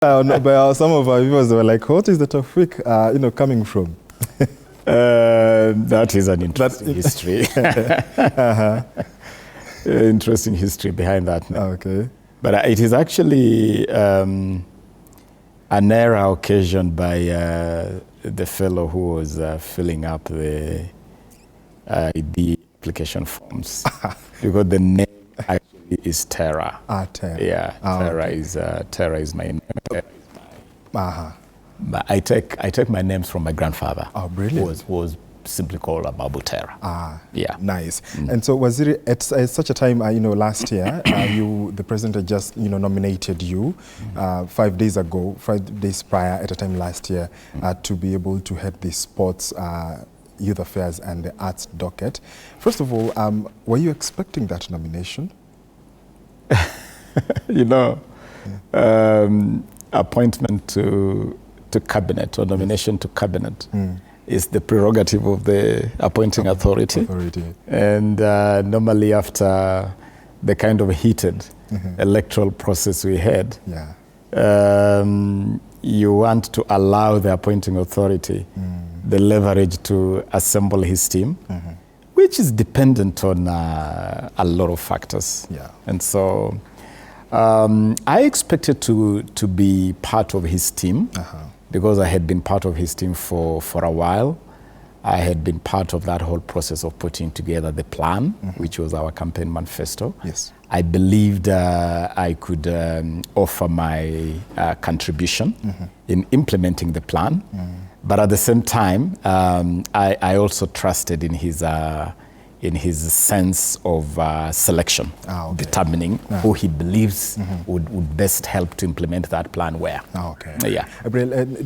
But some of our viewers were like, what is the Tawfiq, coming from? That is an interesting history. Interesting history behind that. Okay. But it is actually an error occasioned by the fellow who was filling up the application forms. Because the name actually is Terra. Terra. Yeah, Terra is my name. But I take my names from my grandfather. Oh, brilliant. Who was simply called Ababu Terra. Yeah. Nice. And so was it at such a time, last year, the president had just, nominated you 5 days ago, 5 days prior at a time last year, to be able to head the sports, youth affairs and the arts docket. First of all, were you expecting that nomination? Appointment to cabinet or nomination to cabinet is the prerogative of the appointing authority. And normally after the kind of heated electoral process we had, you want to allow the appointing authority the leverage to assemble his team, which is dependent on a lot of factors. And so I expected to be part of his team because I had been part of his team for a while. I had been part of that whole process of putting together the plan, which was our campaign manifesto. I believed I could offer my contribution in implementing the plan. But at the same time, I also trusted in his sense of selection, determining who he believes would best help to implement that plan where.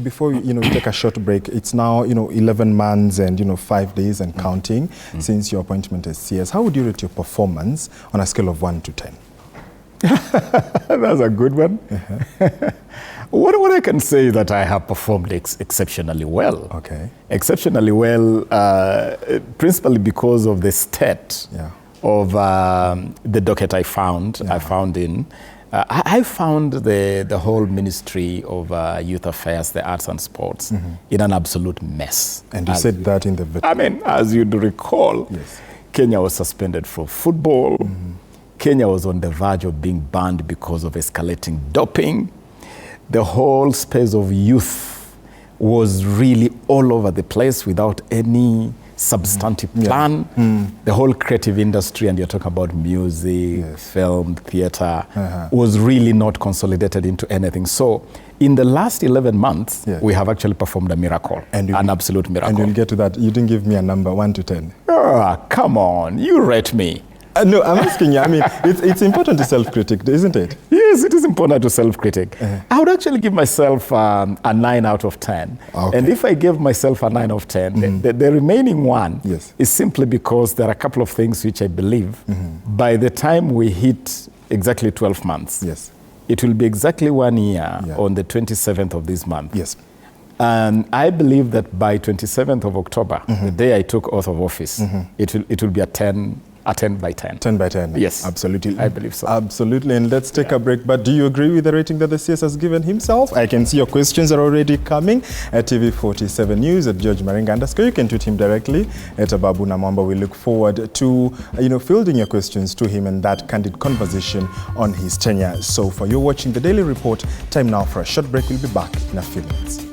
Before we take a short break, it's now 11 months and 5 days and counting since your appointment as CS. How would you rate your performance on a scale of 1 to 10? That's a good one. What I can say is that I have performed exceptionally well. Exceptionally well, principally because of the state of the docket I found in. I found the whole Ministry of Youth Affairs, the Arts and Sports in an absolute mess. And you said that in the video. I mean, as you'd recall, Kenya was suspended from football. Kenya was on the verge of being banned because of escalating doping. The whole space of youth was really all over the place without any substantive plan. The whole creative industry, and you're talking about music, film, theater, was really not consolidated into anything. So in the last 11 months, we have actually performed a miracle, an absolute miracle. And we'll get to that. You didn't give me a number, 1 to 10. Come on, you rate me. No, I'm asking you. I mean, it's important to self-critic, isn't it? Yes, it is important to self-critic. I would actually give myself a 9 out of 10. And if I gave myself a 9 out of 10, the remaining one is simply because there are a couple of things which I believe by the time we hit exactly 12 months, it will be exactly 1 year on the 27th of this month. And I believe that by 27th of October, the day I took oath of office, it will be a 10 by 10. 10 by 10. Yes. Absolutely. I believe so. Absolutely. And let's take a break. But do you agree with the rating that the CS has given himself? I can see your questions are already coming at TV47 News at George Maringa _ You can tweet him directly at Ababu Namwamba. We look forward to, fielding your questions to him and that candid conversation on his tenure so far. You're watching The Daily Report. Time now for a short break. We'll be back in a few minutes.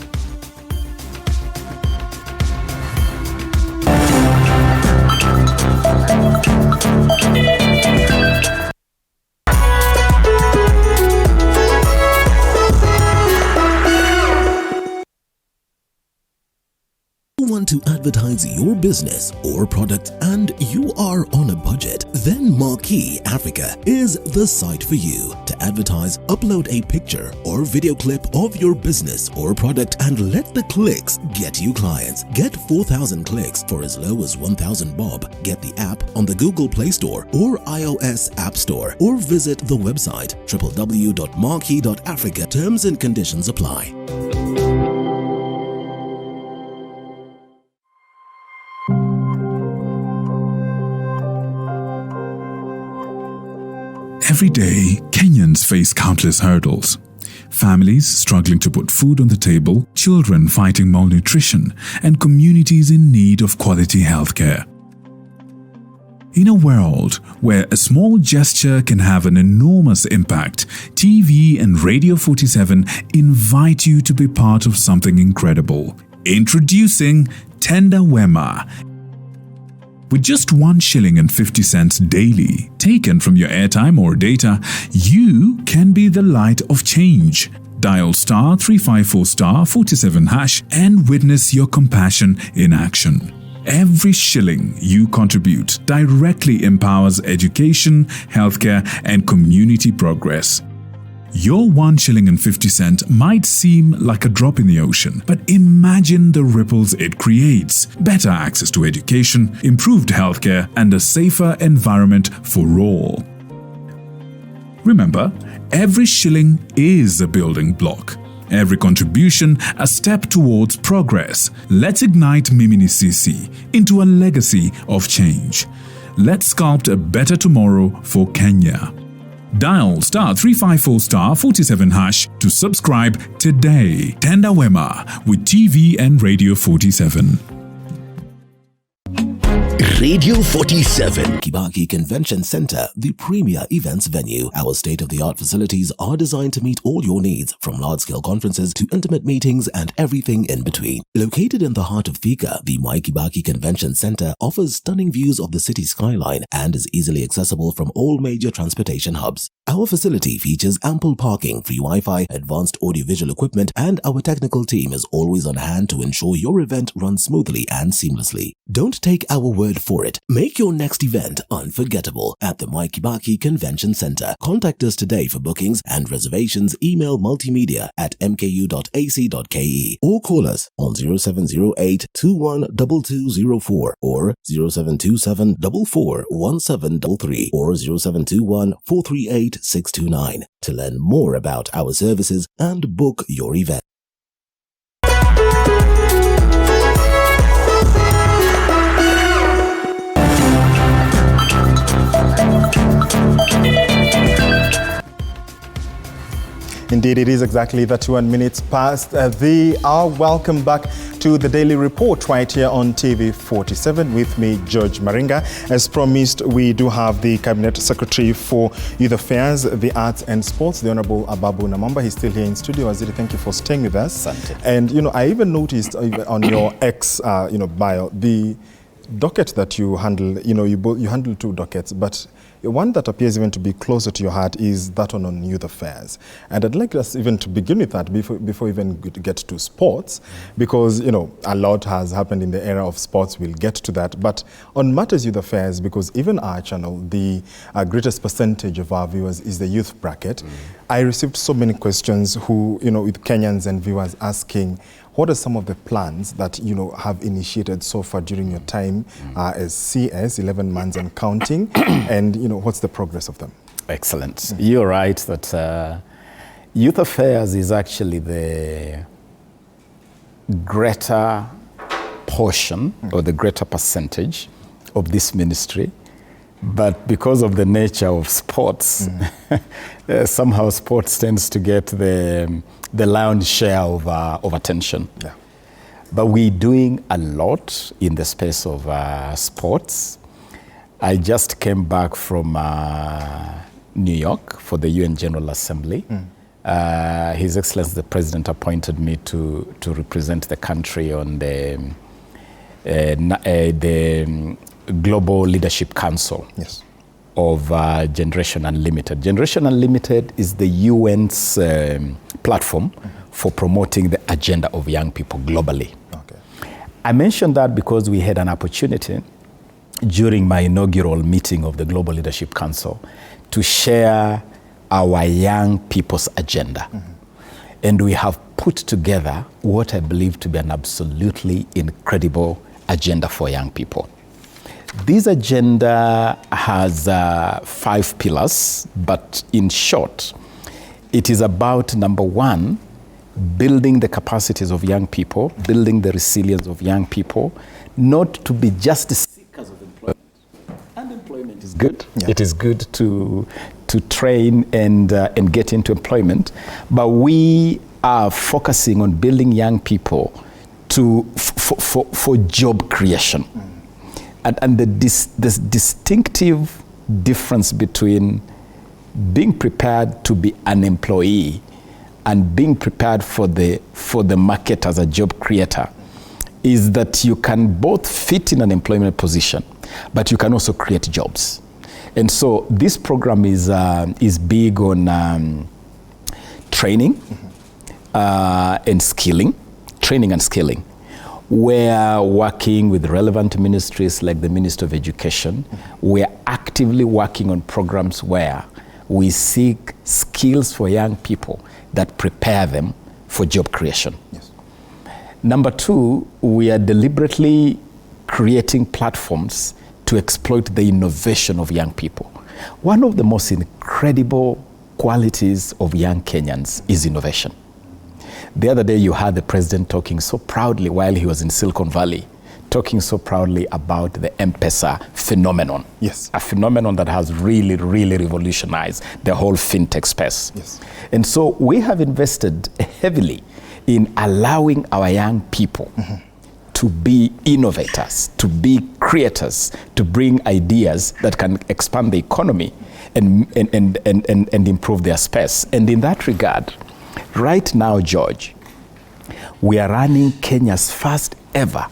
Want to advertise your business or product and you are on a budget? Then Marquee Africa is the site for you. To advertise, upload a picture or video clip of your business or product and let the clicks get you clients. Get 4,000 clicks for as low as 1,000 bob. Get the app on the Google Play Store or iOS App Store or visit the website www.marquee.africa. Terms and conditions apply. Every day, Kenyans face countless hurdles. families struggling to put food on the table, children fighting malnutrition, and communities in need of quality healthcare. In a world where a small gesture can have an enormous impact, TV and Radio 47 invite you to be part of something incredible. Introducing Tenda Wema. With just 1 shilling and 50 cents daily, taken from your airtime or data, you can be the light of change. Dial star 354 star 47 hash and witness your compassion in action. Every shilling you contribute directly empowers education, healthcare, and community progress. Your 1 shilling and 50 cents might seem like a drop in the ocean, but imagine the ripples it creates. Better access to education, improved healthcare, and a safer environment for all. Remember, every shilling is a building block. Every contribution a step towards progress. Let's ignite Mimini CC into a legacy of change. Let's sculpt a better tomorrow for Kenya. Dial star 354 star 47 hash to subscribe today. Tenda Wema with TV and Radio 47. Radio 47 Kibaki Convention Center, the premier events venue. Our state-of-the-art facilities are designed to meet all your needs, from large-scale conferences to intimate meetings and everything in between. Located in the heart of Thika, the Mwai Kibaki Convention Center offers stunning views of the city skyline and is easily accessible from all major transportation hubs. Our facility features ample parking, free Wi-Fi, advanced audiovisual equipment, and our technical team is always on hand to ensure your event runs smoothly and seamlessly. Don't take our word for it. Make your next event unforgettable at the Mwai Kibaki Convention Center. Contact us today for bookings and reservations. Email multimedia@mku.ac.ke or call us on 0708 212204 or 0727 441733 or 0721 438 629 to learn more about our services and book your event. Indeed, it is exactly 31 minutes past the hour. Welcome back to the Daily Report right here on TV 47 with me, George Maringa. As promised, we do have the Cabinet Secretary for Youth Affairs, the Arts and Sports, the Honorable Ababu Namwamba. He's still here in studio. Waziri, thank you for staying with us. Asante. And, I even noticed on your X, bio, the docket that you handle, you handle 2 dockets, but one that appears even to be closer to your heart is that one on youth affairs. And I'd like us even to begin with that before even get to sports, because, a lot has happened in the era of sports. We'll get to that. But on matters youth affairs, because even our channel, the greatest percentage of our viewers is the youth bracket. I received so many questions with Kenyans and viewers asking, what are some of the plans that have initiated so far during your time as CS, 11 months and counting, and what's the progress of them? Excellent. You're right that youth affairs is actually the greater portion or the greater percentage of this ministry. But because of the nature of sports, somehow sports tends to get the lion's share of attention. Yeah. But we're doing a lot in the space of sports. I just came back from New York for the UN General Assembly. His Excellency the President appointed me to represent the country on the Global Leadership Council of Generation Unlimited. Generation Unlimited is the UN's platform for promoting the agenda of young people globally. Okay. I mentioned that because we had an opportunity during my inaugural meeting of the Global Leadership Council to share our young people's agenda. And we have put together what I believe to be an absolutely incredible agenda for young people. This agenda has 5 pillars, but in short, it is about, number 1, building the capacities of young people, building the resilience of young people, not to be just seekers of employment. Unemployment is good. Yeah. It is good to train and get into employment, but we are focusing on building young people for job creation. And this distinctive difference between being prepared to be an employee and being prepared for the market as a job creator is that you can both fit in an employment position, but you can also create jobs. And so this program is big on training and skilling. We're working with relevant ministries like the Ministry of Education. We're actively working on programs where we seek skills for young people that prepare them for job creation. Yes. Number two, we are deliberately creating platforms to exploit the innovation of young people. One of the most incredible qualities of young Kenyans is innovation. The other day you heard the president talking so proudly while he was in Silicon Valley, talking so proudly about the M-Pesa phenomenon. Yes. A phenomenon that has really, really revolutionized the whole fintech space. Yes. And so we have invested heavily in allowing our young people to be innovators, to be creators, to bring ideas that can expand the economy and improve their space. And in that regard, right now, George, we are running Kenya's first ever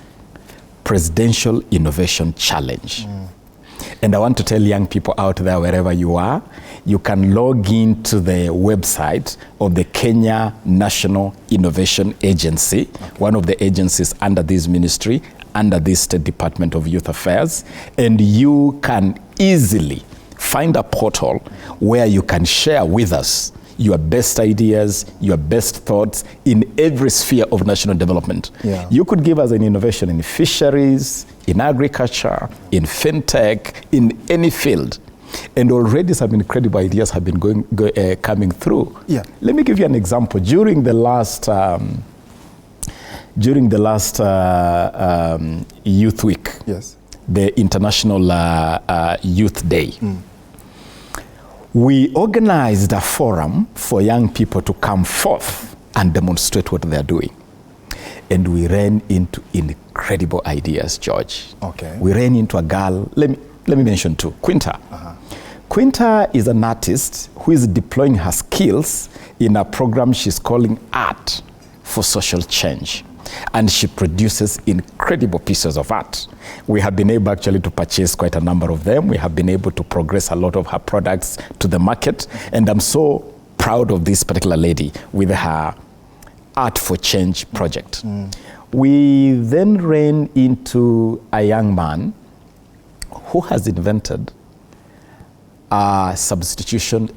Presidential Innovation Challenge. And I want to tell young people out there, wherever you are, you can log into the website of the Kenya National Innovation Agency, one of the agencies under this ministry, under this State Department of Youth Affairs, and you can easily find a portal where you can share with us your best ideas, your best thoughts in every sphere of national development. Yeah. You could give us an innovation in fisheries, in agriculture, in fintech, in any field. And already some incredible ideas have been coming through. Yeah. Let me give you an example. During the last Youth Week, Yes. the International Youth Day, we organized a forum for young people to come forth and demonstrate what they're doing. And we ran into incredible ideas, George. Okay. We ran into a girl, let me mention two, Quinta. Quinta is an artist who is deploying her skills in a program she's calling Art for Social Change. And she produces incredible pieces of art. We have been able actually to purchase quite a number of them. We have been able to progress a lot of her products to the market. And I'm so proud of this particular lady with her Art for Change project. We then ran into a young man who has invented a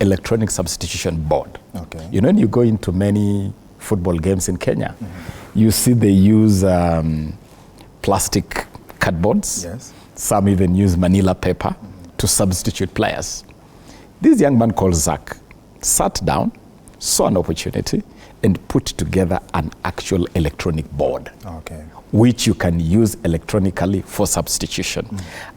electronic substitution board. Okay. You know, when you go into many football games in Kenya, you see they use plastic cardboards. Yes. Some even use manila paper to substitute players. This young man called Zach sat down, saw an opportunity, and put together an actual electronic board. Okay. Which you can use electronically for substitution.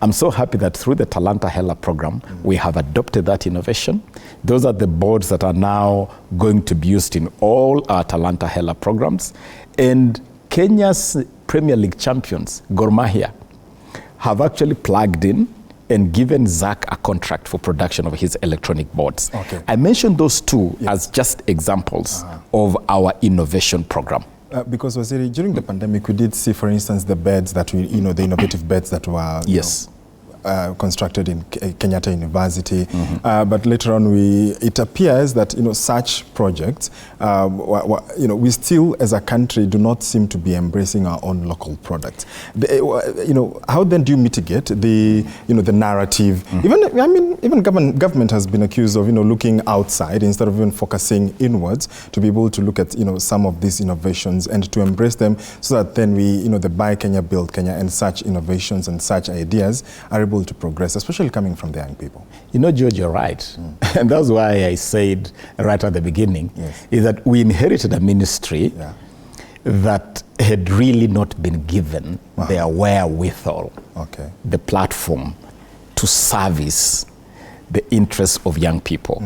I'm so happy that through the Talanta Hela program, we have adopted that innovation. Those are the boards that are now going to be used in all our Talanta Hela programs. And Kenya's Premier League champions, Gor Mahia, have actually plugged in and given Zach a contract for production of his electronic boards. Okay. I mentioned those two as just examples of our innovation program. Because Waziri, during the pandemic, we did see, for instance, the beds that the innovative beds that were constructed in Kenyatta University. But later on, it appears that such projects, we still, as a country, do not seem to be embracing our own local products. How then do you mitigate the narrative? Even government has been accused of looking outside instead of even focusing inwards to be able to look at some of these innovations and to embrace them, so that then we the Buy Kenya, Build Kenya, and such innovations and such ideas are able to progress, especially coming from the young people. George, you're right. And that's why I said right at the beginning, is that we inherited a ministry that had really not been given their wherewithal, the platform to service the interests of young people.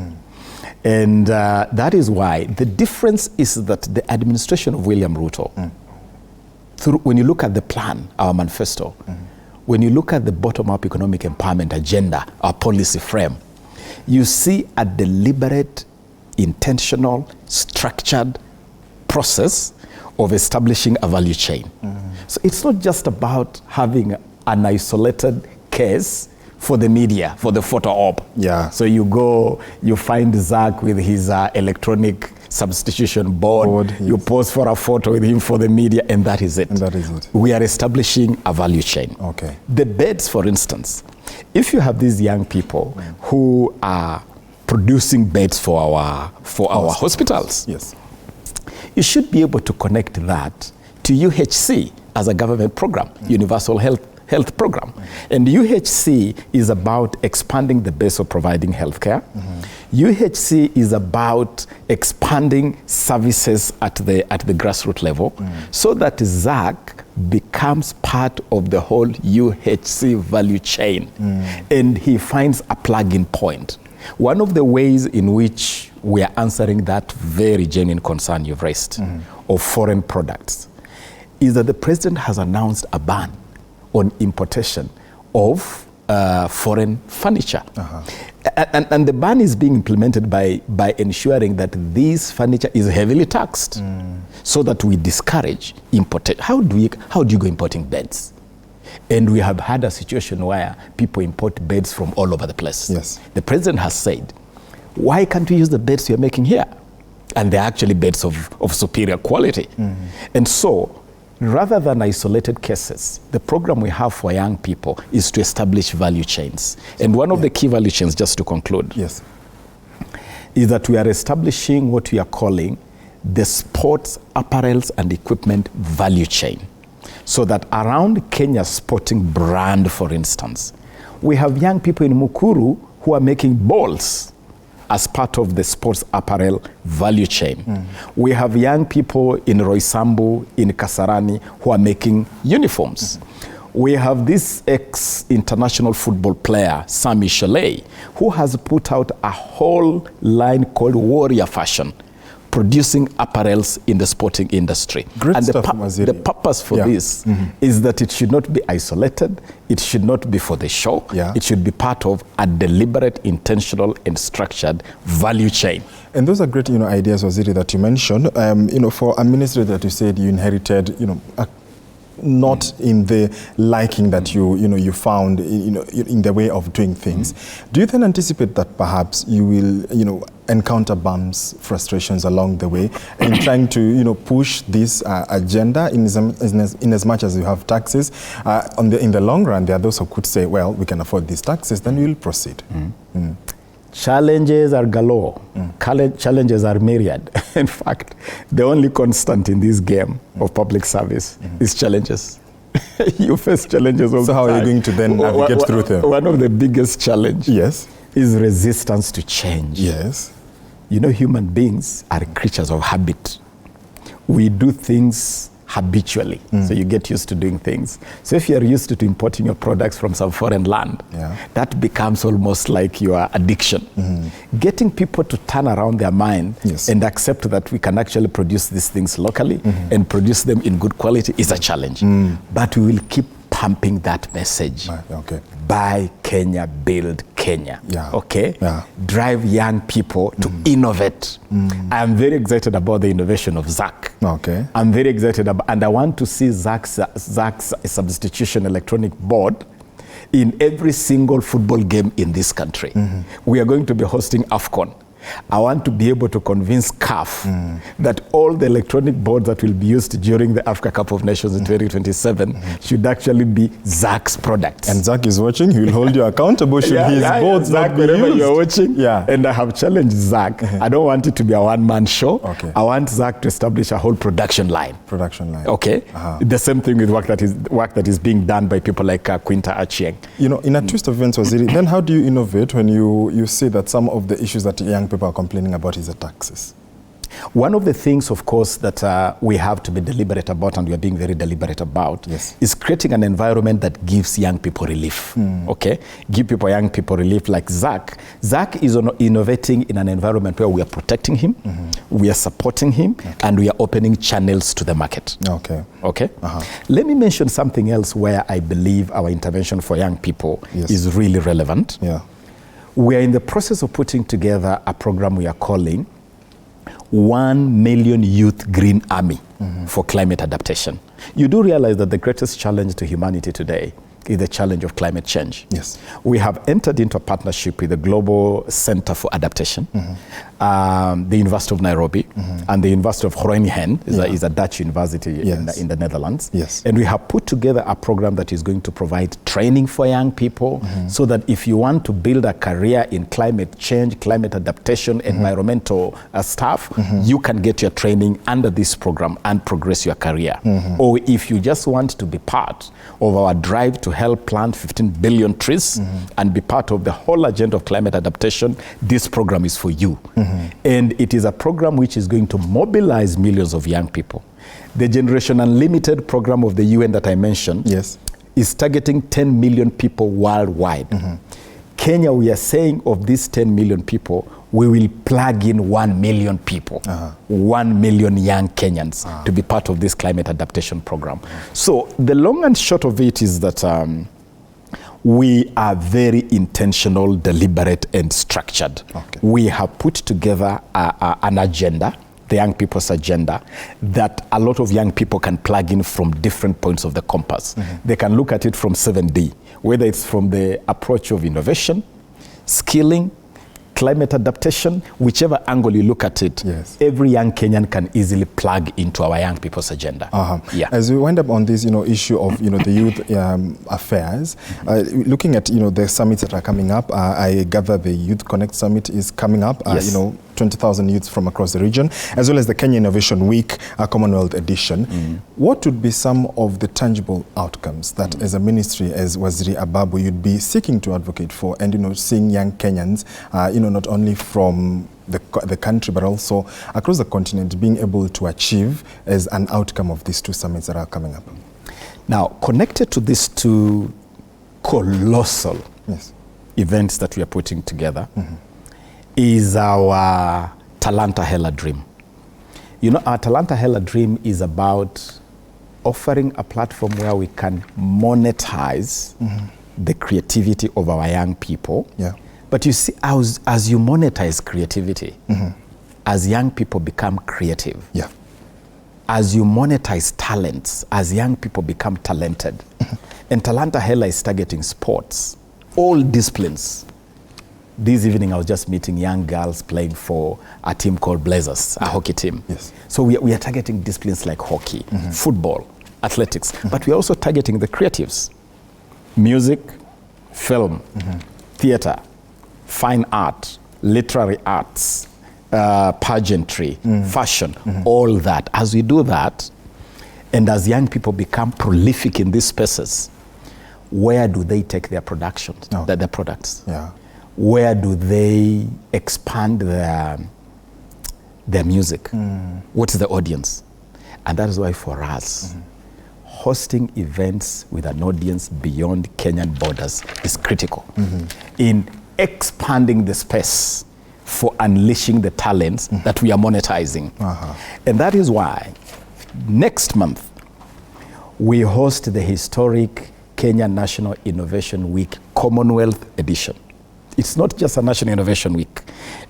And that is why the difference is that the administration of William Ruto, when you look at the plan, our manifesto, when you look at the bottom-up economic empowerment agenda, our policy frame, you see a deliberate, intentional, structured process of establishing a value chain. So it's not just about having an isolated case for the media, for the photo op. Yeah. So you go, you find Zach with his electronic substitution board, yes. You pose for a photo with him for the media, and that is it. And that is it. We are establishing a value chain. Okay. The beds, for instance, if you have these young people who are producing beds for our hospitals, yes, you should be able to connect that to UHC as a government program, Universal Health Program. And UHC is about expanding the base of providing healthcare. UHC is about expanding services at the grassroots level so that ZAC becomes part of the whole UHC value chain and he finds a plug-in point. One of the ways in which we are answering that very genuine concern you've raised of foreign products is that the president has announced a ban on importation of foreign furniture. And the ban is being implemented by ensuring that this furniture is heavily taxed so that we discourage importation. How do you go importing beds? And we have had a situation where people import beds from all over the place. Yes. The president has said, why can't we use the beds you're making here? And they're actually beds of superior quality. And so, rather than isolated cases, the program we have for young people is to establish value chains. And one of the key value chains, just to conclude, yes, is that we are establishing what we are calling the sports apparels and equipment value chain. So that around Kenya's sporting brand, for instance, we have young people in Mukuru who are making balls as part of the sports apparel value chain. We have young people in Roysambu, in Kasarani, who are making uniforms. We have this ex-international football player, Sami Sholei, who has put out a whole line called Warrior Fashion, producing apparels in the sporting industry. Great and stuff, the purpose for this is that it should not be isolated, it should not be for the show, it should be part of a deliberate, intentional, and structured value chain. And those are great, ideas, Waziri, that you mentioned. For a ministry that you said you inherited, not in the liking that you found, in the way of doing things. Do you then anticipate that perhaps you will, encounter bumps, frustrations along the way in trying to, push this agenda in as much as you have taxes? In the long run, there are those who could say, well, we can afford these taxes, then we will proceed. Challenges are galore. Challenges are myriad. In fact, the only constant in this game of public service is challenges. You face challenges all the time. So how are you going to then navigate through them? One of the biggest challenges is resistance to change. Yes. Human beings are creatures of habit. We do things habitually. So you get used to doing things. So if you're used to importing your products from some foreign land, that becomes almost like your addiction. Getting people to turn around their mind and accept that we can actually produce these things locally and produce them in good quality is a challenge. But we will keep pumping that message. Buy Kenya, build Kenya. Drive young people to innovate. I'm very excited about the innovation of ZAC. I'm very excited and I want to see ZAC's substitution electronic board in every single football game in this country. We are going to be hosting AFCON. I want to be able to convince CAF that all the electronic boards that will be used during the Africa Cup of Nations in 2027 should actually be ZAC's products. And ZAC is watching. He will hold you accountable should his boards not be used. You're watching. And I have challenged ZAC. I don't want it to be a one-man show. I want ZAC to establish a whole production line. The same thing with work that is being done by people like Quinta Achieng. In a twist of events, Waziri, then how do you innovate when you see that some of the issues that young people are complaining about is the taxes? One of the things, of course, that we have to be deliberate about, and we are being very deliberate about, is creating an environment that gives young people relief. Okay, give young people relief. Like Zach is innovating in an environment where we are protecting him, we are supporting him, and we are opening channels to the market. Okay. Let me mention something else where I believe our intervention for young people is really relevant. We are in the process of putting together a program we are calling 1 Million Youth Green Army for climate adaptation. You do realize that the greatest challenge to humanity today is the challenge of climate change. We have entered into a partnership with the Global Center for Adaptation, the University of Nairobi, and the University of Groningen is a Dutch university in the Netherlands. And we have put together a program that is going to provide training for young people so that if you want to build a career in climate change, climate adaptation, environmental stuff, you can get your training under this program and progress your career. Or if you just want to be part of our drive to help plant 15 billion trees and be part of the whole agenda of climate adaptation, this program is for you. And it is a program which is going to mobilize millions of young people. The Generation Unlimited program of the UN that I mentioned is targeting 10 million people worldwide. Kenya, we are saying of these 10 million people, we will plug in 1 million people, 1 million young Kenyans to be part of this climate adaptation program. So the long and short of it is that we are very intentional, deliberate, and structured. We have put together an agenda, the young people's agenda, that a lot of young people can plug in from different points of the compass. They can look at it from 7D, whether it's from the approach of innovation, skilling, climate adaptation, whichever angle you look at it, every young Kenyan can easily plug into our young people's agenda. As we wind up on this, issue of, the youth affairs, looking at, the summits that are coming up, I gather the Youth Connect Summit is coming up, 20,000 youths from across the region, as well as the Kenya Innovation Week, Commonwealth edition. What would be some of the tangible outcomes that as a ministry, as Waziri Ababu, you'd be seeking to advocate for, and, seeing young Kenyans, not only from the country, but also across the continent, being able to achieve as an outcome of these two summits that are coming up? Now, connected to these two colossal events that we are putting together, is our Talanta Hela Dream. Our Talanta Hela Dream is about offering a platform where we can monetize the creativity of our young people. But you see, as you monetize creativity, as young people become creative, as you monetize talents, as young people become talented, and Talanta Hela is targeting sports, all disciplines. This evening I was just meeting young girls playing for a team called Blazers, a hockey team. So we are targeting disciplines like hockey, football, athletics, but we are also targeting the creatives. Music, film, theater, fine art, literary arts, pageantry, fashion, all that. As we do that, and as young people become prolific in these spaces, where do they take their productions, their products? Where do they expand their music? What is the audience? And that is why for us, hosting events with an audience beyond Kenyan borders is critical in expanding the space for unleashing the talents that we are monetizing. And that is why next month we host the historic Kenya National Innovation Week Commonwealth Edition. It's not just a National Innovation Week.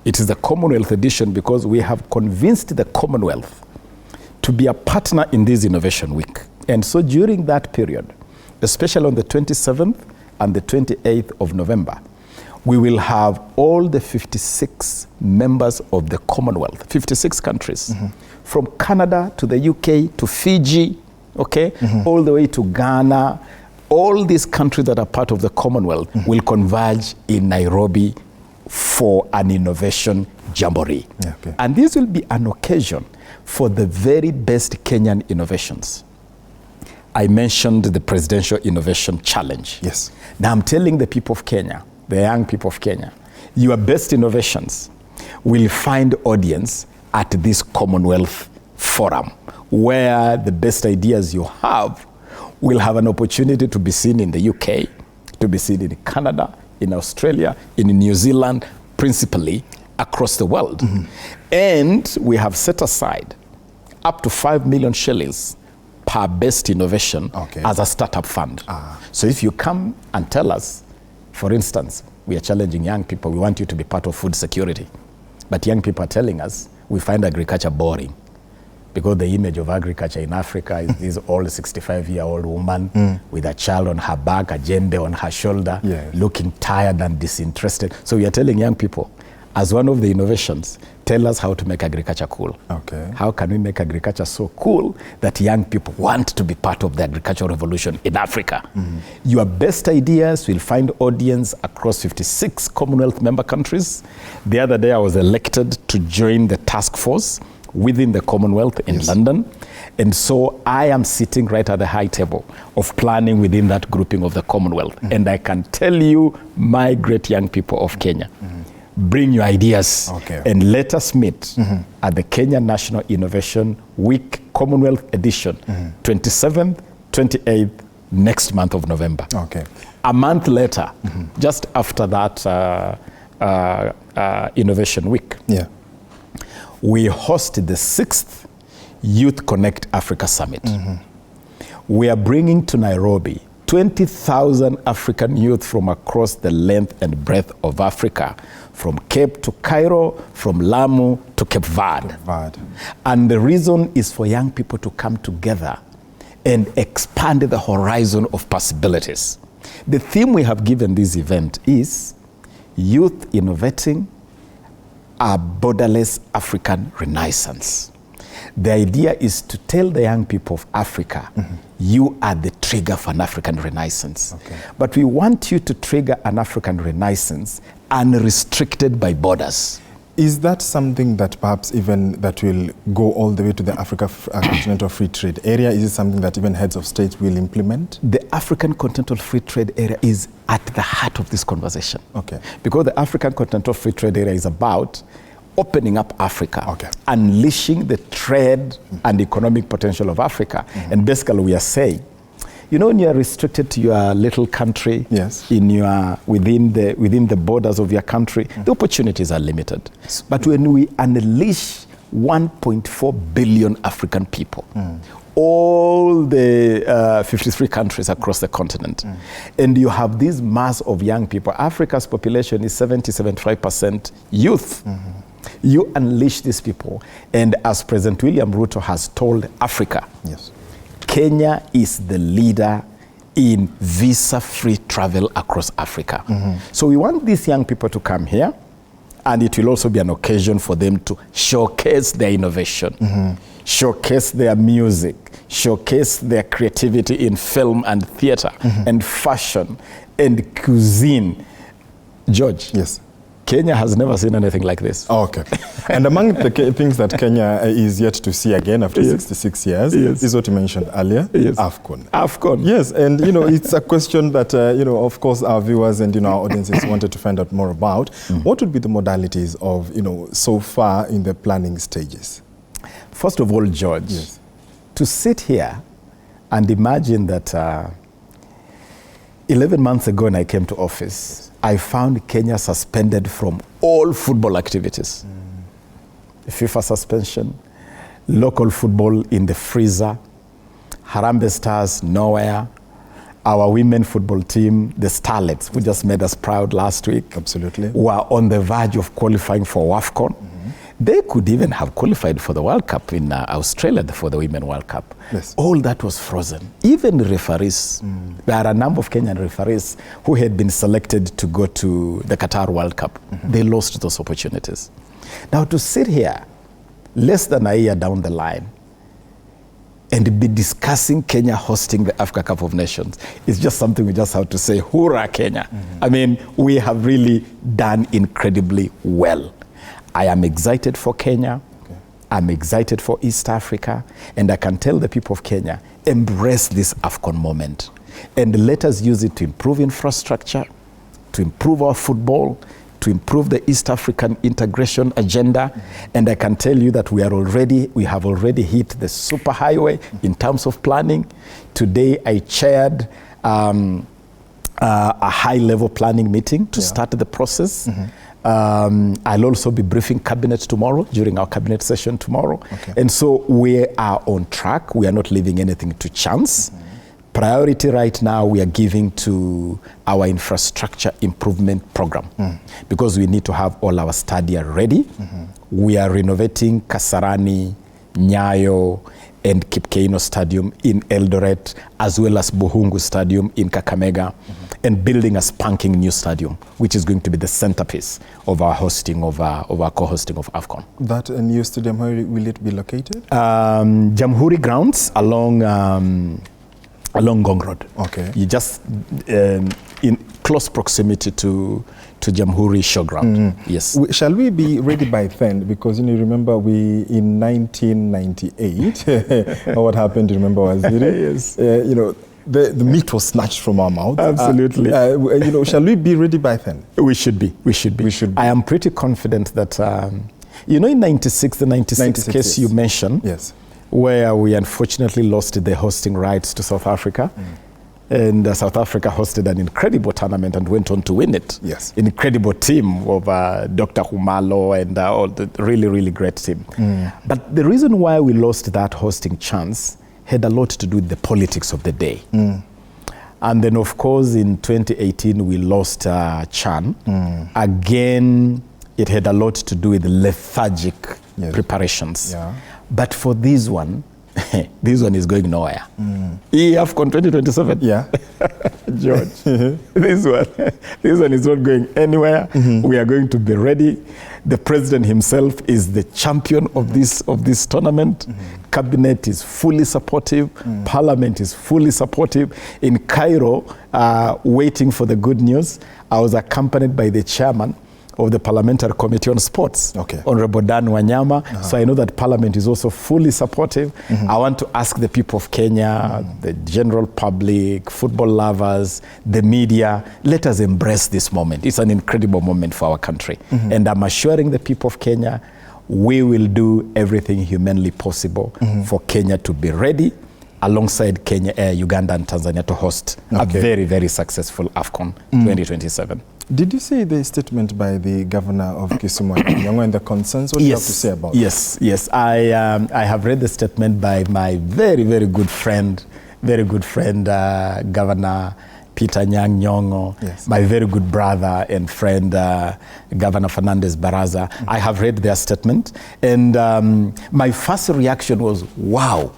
It is the Commonwealth edition because we have convinced the Commonwealth to be a partner in this Innovation Week. And so during that period, especially on the 27th and the 28th of November, we will have all the 56 members of the Commonwealth, 56 countries, from Canada to the UK to Fiji, all the way to Ghana. All these countries that are part of the Commonwealth will converge in Nairobi for an innovation jamboree. And this will be an occasion for the very best Kenyan innovations. I mentioned the Presidential Innovation Challenge. Now I'm telling the people of Kenya, the young people of Kenya, your best innovations will find audience at this Commonwealth Forum, where the best ideas you have will have an opportunity to be seen in the UK, to be seen in Canada, in Australia, in New Zealand, principally across the world. And we have set aside up to 5 million shillings per best innovation as a startup fund. So if you come and tell us, for instance, we are challenging young people, we want you to be part of food security. But young people are telling us, we find agriculture boring. Because the image of agriculture in Africa is this old 65-year-old woman with a child on her back, a djembe on her shoulder, looking tired and disinterested. So we are telling young people, as one of the innovations, tell us how to make agriculture cool. How can we make agriculture so cool that young people want to be part of the agricultural revolution in Africa? Your best ideas will find audience across 56 Commonwealth member countries. The other day I was elected to join the task force within the Commonwealth in London. And so I am sitting right at the high table of planning within that grouping of the Commonwealth. And I can tell you, my great young people of Kenya, bring your ideas and let us meet at the Kenya National Innovation Week Commonwealth Edition, 27th, 28th, next month of November. A month later, just after that Innovation Week, we hosted the 6th Youth Connect Africa Summit. We are bringing to Nairobi 20,000 African youth from across the length and breadth of Africa, from Cape to Cairo, from Lamu to Cape Verde. And the reason is for young people to come together and expand the horizon of possibilities. The theme we have given this event is Youth Innovating a Borderless African Renaissance. The idea is to tell the young people of Africa, you are the trigger for an African Renaissance. But we want you to trigger an African Renaissance unrestricted by borders. Is that something that perhaps even that will go all the way to the Continental Free Trade Area? Is it something that even heads of state will implement? The African Continental Free Trade Area is at the heart of this conversation. Because the African Continental Free Trade Area is about opening up Africa, unleashing the trade and economic potential of Africa. And basically we are saying, you know, when you are restricted to your little country, in your within the borders of your country, the opportunities are limited. But when we unleash 1.4 billion African people, all the 53 countries across the continent, and you have this mass of young people, Africa's population is 70-75% youth. You unleash these people, and as President William Ruto has told Africa, Kenya is the leader in visa-free travel across Africa. So we want these young people to come here, and it will also be an occasion for them to showcase their innovation, showcase their music, showcase their creativity in film and theater, and fashion, and cuisine. George, Kenya has never seen anything like this. And among the things that Kenya is yet to see again after 66 years is what you mentioned earlier, AFCON. Yes, and you know, it's a question that you know, of course, our viewers and you know, our audiences wanted to find out more about. What would be the modalities of, you know, so far in the planning stages? First of all, George, to sit here and imagine that 11 months ago when I came to office, I found Kenya suspended from all football activities. FIFA suspension, local football in the freezer, Harambee Stars nowhere, our women football team, the Starlets, who just made us proud last week, were on the verge of qualifying for WAFCON. They could even have qualified for the World Cup in Australia for the Women World Cup. All that was frozen. Even referees, there are a number of Kenyan referees who had been selected to go to the Qatar World Cup. They lost those opportunities. Now to sit here, less than a year down the line, and be discussing Kenya hosting the Africa Cup of Nations, is just something we just have to say, hurrah Kenya. I mean, we have really done incredibly well. I am excited for Kenya. I'm excited for East Africa. And I can tell the people of Kenya, embrace this AFCON moment. And let us use it to improve infrastructure, to improve our football, to improve the East African integration agenda. And I can tell you that we have already hit the superhighway in terms of planning. Today I chaired a high-level planning meeting to start the process. I'll also be briefing cabinet tomorrow, during our cabinet session tomorrow. And so we are on track. We are not leaving anything to chance. Priority right now we are giving to our infrastructure improvement program because we need to have all our stadia ready. We are renovating Kasarani, Nyayo, and Kipkeino Stadium in Eldoret, as well as Buhungu Stadium in Kakamega, and building a spanking new stadium, which is going to be the centerpiece of our hosting of our co-hosting of AFCON. That new stadium, where will it be located? Jamhuri grounds along Gong Road. Okay. You just in close proximity to Jamhuri Showground. Yes. Shall we be ready by then? Because you remember we in 1998, what happened? You remember, Waziri? Yes. The meat was snatched from our mouth. Absolutely. Shall we be ready by then? We should be. I am pretty confident that in 96, the 96 case you mentioned. Yes. Where we unfortunately lost the hosting rights to South Africa. And South Africa hosted an incredible tournament and went on to win it. Yes. An incredible team of Dr. Humalo and all the really, really great team. But the reason why we lost that hosting chance had a lot to do with the politics of the day. And then, of course, in 2018, we lost Chan. Again, it had a lot to do with lethargic preparations. Yeah. But for this one is going nowhere. AFCON 2027. Yeah. George, this one is not going anywhere. We are going to be ready. The president himself is the champion of this tournament. Cabinet is fully supportive. Parliament is fully supportive. In Cairo, waiting for the good news, I was accompanied by the chairman of the Parliamentary Committee on Sports, Honorable Dan Wanyama. So I know that Parliament is also fully supportive. I want to ask the people of Kenya, the general public, football lovers, the media, let us embrace this moment. It's an incredible moment for our country. And I'm assuring the people of Kenya, we will do everything humanly possible for Kenya to be ready, alongside Kenya, Uganda and Tanzania to host a very, very successful AFCON 2027. Did you see the statement by the governor of Kisumu and the concerns? What do you have to say about that? Yes. I have read the statement by my very, very good friend, Governor Peter Nyang' Nyong'o, my very good brother and friend, Governor Fernandez Baraza. I have read their statement, and my first reaction was, wow,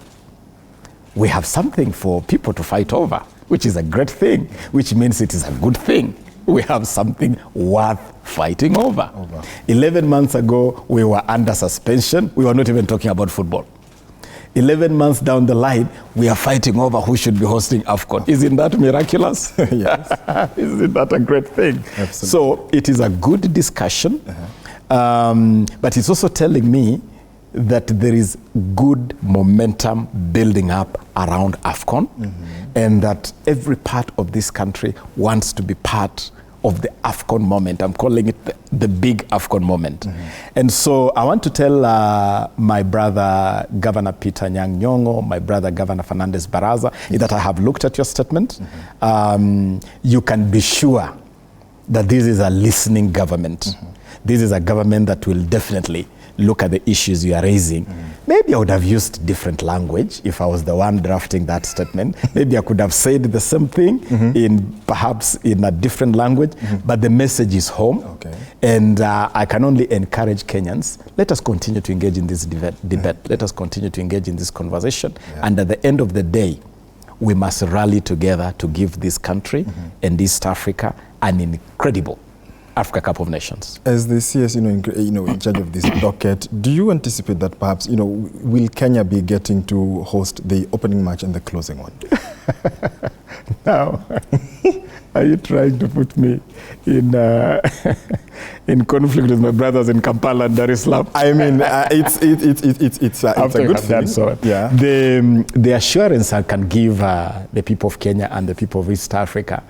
we have something for people to fight over, which is a great thing, which means it is a good thing. We have something worth fighting over. 11 months ago, we were under suspension. We were not even talking about football. 11 months down the line, we are fighting over who should be hosting AFCON. Isn't that miraculous? Yes. Isn't that a great thing? Absolutely. So it is a good discussion, but it's also telling me that there is good momentum building up around AFCON, and that every part of this country wants to be part of the AFCON moment. I'm calling it the big AFCON moment. And so I want to tell my brother, Governor Peter Nyang' Nyong'o, my brother, Governor Fernandez Baraza, that I have looked at your statement. You can be sure that this is a listening government. This is a government that will definitely look at the issues you are raising. Maybe I would have used different language if I was the one drafting that statement. Maybe I could have said the same thing perhaps in a different language, but the message is home. And I can only encourage Kenyans, let us continue to engage in this debate. Let us continue to engage in this conversation. And at the end of the day, we must rally together to give this country and East Africa an incredible Africa Cup of Nations. As the CS, in charge of this docket, do you anticipate that perhaps, will Kenya be getting to host the opening match and the closing one? Now, Are you trying to put me in in conflict with my brothers in Kampala and Dar es Salaam? I mean, it's a good thing. So, yeah. The assurance I can give the people of Kenya and the people of East Africa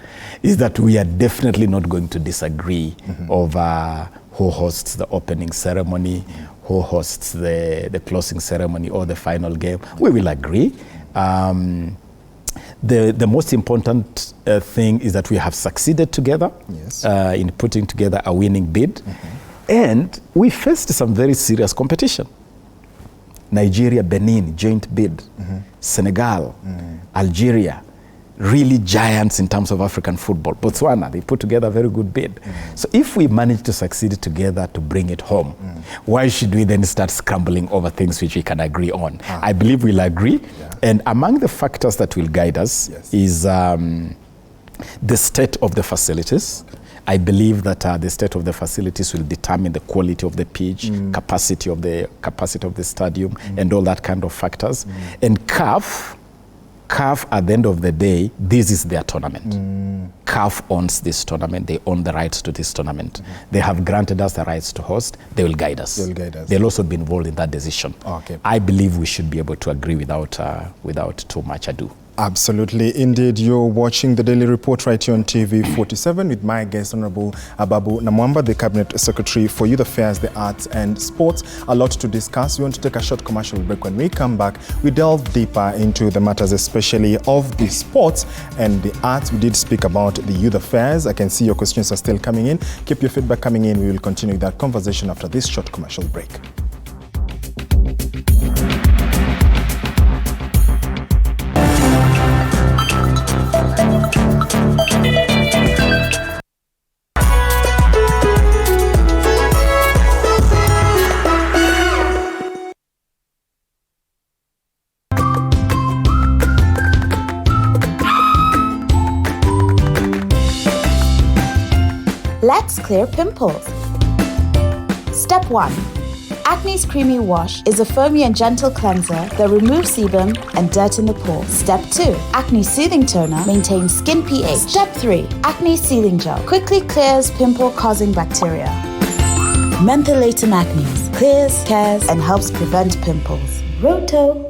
is that we are definitely not going to disagree over who hosts the opening ceremony, who hosts the closing ceremony or the final game. We will agree. The most important thing is that we have succeeded together in putting together a winning bid. And we faced some very serious competition. Nigeria, Benin, joint bid. Senegal, Algeria, really giants in terms of African football. Botswana, they put together a very good bid. So if we manage to succeed together to bring it home, why should we then start scrambling over things which we can agree on? I believe we'll agree. And among the factors that will guide us is the state of the facilities. I believe that the state of the facilities will determine the quality of the pitch, capacity of the stadium, and all that kind of factors. And CAF, at the end of the day, this is their tournament. CAF owns this tournament. They own the rights to this tournament. They have granted us the rights to host. They will guide us. They'll also be involved in that decision. I believe we should be able to agree without too much ado. Absolutely. Indeed, you're watching the Daily Report right here on TV 47 with my guest, Honorable Ababu Namwamba, the Cabinet Secretary for Youth Affairs, the Arts and Sports. A lot to discuss. We want to take a short commercial break. When we come back, we delve deeper into the matters, especially of the sports and the arts. We did speak about the youth affairs. I can see your questions are still coming in. Keep your feedback coming in. We will continue that conversation after this short commercial break. Let's clear pimples. Step 1. Acne's Creamy Wash is a foamy and gentle cleanser that removes sebum and dirt in the pores. Step 2. Acne Soothing Toner maintains skin pH. Step 3. Acne Sealing Gel quickly clears pimple-causing bacteria. Mentholatum Acnes clears, cares, and helps prevent pimples. Roto.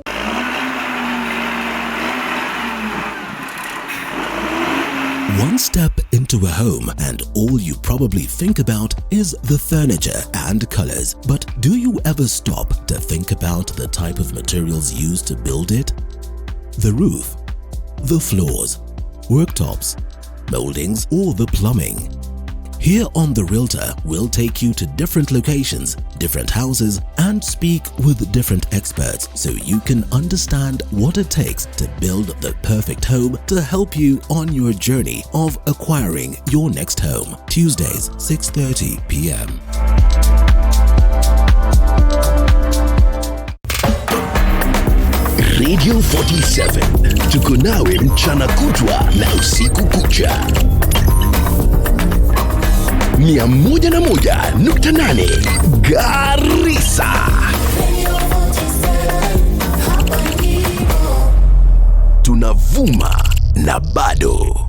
One step into a home and all you probably think about is the furniture and colors. But do you ever stop to think about the type of materials used to build it? The roof, the floors, worktops, moldings, or the plumbing? Here on The Realtor, we'll take you to different locations, different houses, and speak with different experts so you can understand what it takes to build the perfect home to help you on your journey of acquiring your next home. Tuesdays, 6:30 p.m. Radio 47, tuko nawe mchana kutwa na usiku kucha. 101.8 Garissa. Tunavuma na bado.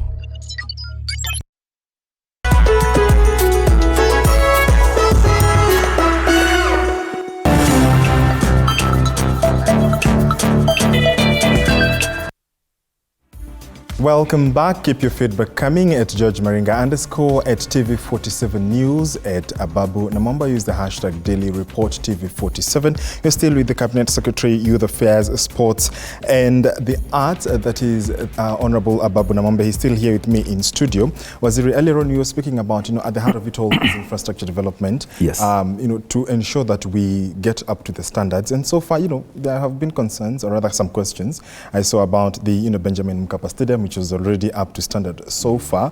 Welcome back. Keep your feedback coming at George Maringa _ at TV47 News at Ababu Namwamba. Use the hashtag Daily Report TV47. You're still with the Cabinet Secretary, Youth Affairs, Sports and the Arts. That is Honorable Ababu Namwamba. He's still here with me in studio. Waziri, earlier on you were speaking about, at the heart of it all is infrastructure development. Yes. To ensure that we get up to the standards. And so far, there have been concerns, or rather some questions I saw about the, Benjamin Mkapa Stadium, which is already up to standard so far.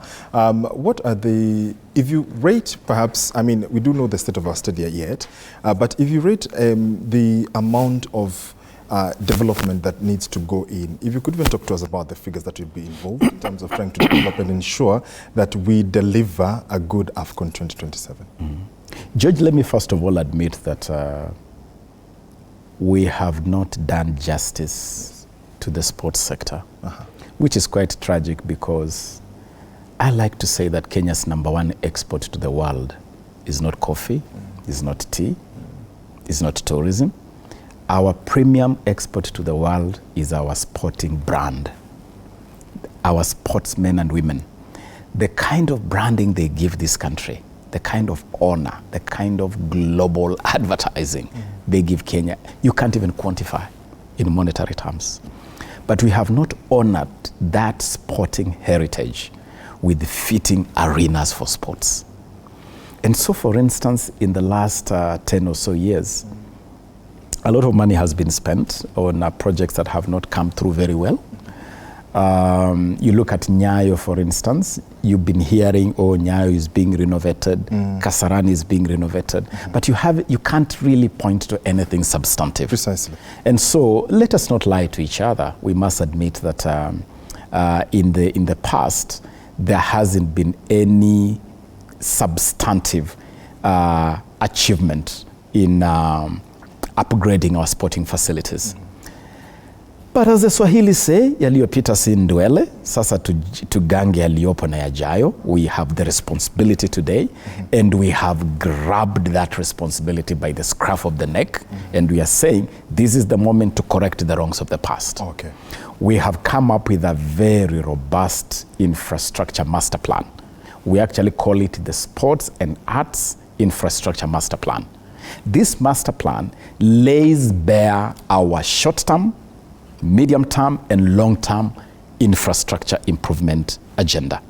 What are the, if you rate perhaps, we do know the state of our stadium yet, but if you rate the amount of development that needs to go in, if you could even talk to us about the figures that will be involved in terms of trying to develop and ensure that we deliver a good AFCON 2027. George, let me first of all admit that we have not done justice to the sports sector. Which is quite tragic because I like to say that Kenya's #1 export to the world is not coffee, is not tea, is not tourism. Our premium export to the world is our sporting brand, our sportsmen and women. The kind of branding they give this country, the kind of honor, the kind of global advertising they give Kenya, you can't even quantify in monetary terms. But we have not honored that sporting heritage with fitting arenas for sports. And so, for instance, in the last 10 or so years, a lot of money has been spent on projects that have not come through very well. You look at Nyayo, for instance, you've been hearing, oh, Nyayo is being renovated, Kasarani is being renovated, but you can't really point to anything substantive. Precisely. And so let us not lie to each other. We must admit that in the past, there hasn't been any substantive achievement in upgrading our sporting facilities. But as the Swahili say, yaliyopita si ndwele, sasa tugange yaliyopo na yajayo. We have the responsibility today, and we have grabbed that responsibility by the scruff of the neck, and we are saying this is the moment to correct the wrongs of the past. Okay. We have come up with a very robust infrastructure master plan. We actually call it the Sports and Arts Infrastructure Master Plan. This master plan lays bare our short-term, medium-term, and long-term infrastructure improvement agenda.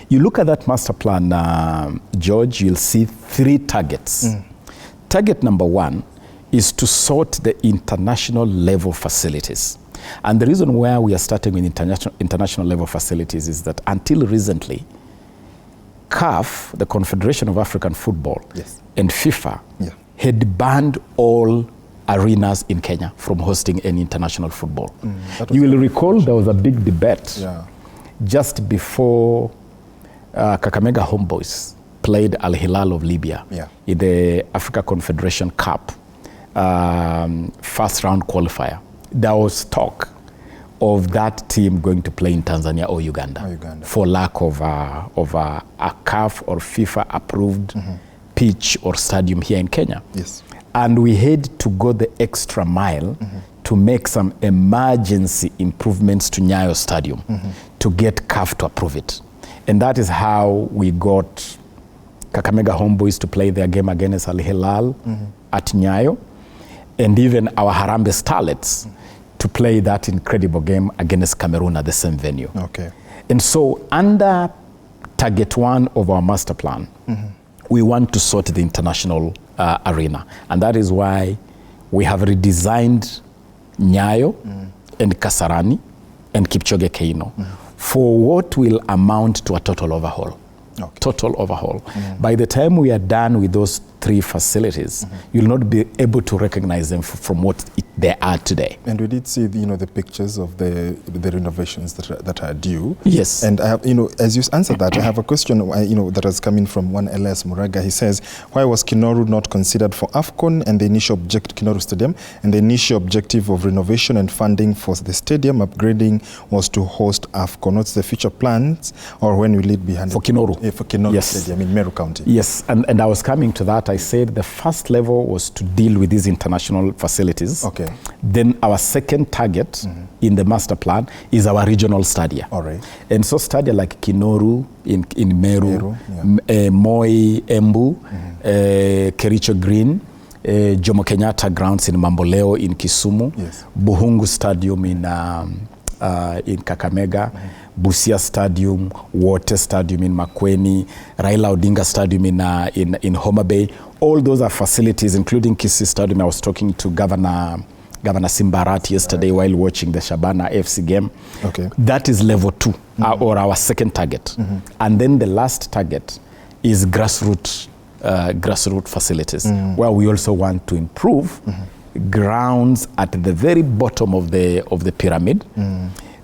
You look at that master plan, George, you'll see 3 targets. Target number 1 is to sort the international level facilities. And the reason why we are starting with international level facilities is that until recently, CAF, the Confederation of African Football, and FIFA had banned all arenas in Kenya from hosting any international football. You will recall there was a big debate just before Kakamega Homeboys played Al Hilal of Libya in the Africa Confederation Cup first round qualifier. There was talk of that team going to play in Tanzania or Uganda, for lack of a CAF or FIFA approved pitch or stadium here in Kenya. And we had to go the extra mile to make some emergency improvements to Nyayo Stadium to get CAF to approve it. And that is how we got Kakamega Homeboys to play their game against Al Hilal at Nyayo, and even our Harambee Starlets to play that incredible game against Cameroon at the same venue. And so under target 1 of our master plan, we want to sort the international arena. And that is why we have redesigned Nyayo and Kasarani and Kipchoge Keino for what will amount to a total overhaul. Total overhaul. By the time we are done with those 3 facilities, you'll not be able to recognize them from what they are today. And we did see the pictures of the renovations that are due. Yes. And I have, as you answered that, I have a question that has come in from one LS Muraga. He says, why was Kinoru not considered for AFCON and the initial Kinoru Stadium, and the initial objective of renovation and funding for the stadium upgrading was to host AFCON? What's the future plans, or when will it be handled? For Kinoru. For Kinoru Stadium in Meru County. Yes, and I was coming to that. I said the first level was to deal with these international facilities. Then our second target in the master plan is our regional stadia. And so stadia like Kinoru in Meru, Moi Embu, Kericho Green, Jomo Kenyatta Grounds in Mamboleo in Kisumu, Buhungu Stadium in Kakamega, Busia Stadium, Water Stadium in Makweni, Raila Odinga Stadium in Homa Bay. All those are facilities, including Kisii Stadium. I was talking to Governor Simbarat yesterday while watching the Shabana FC game. That is level 2, or our second target. And then the last target is grassroots facilities, where we also want to improve grounds at the very bottom of the pyramid,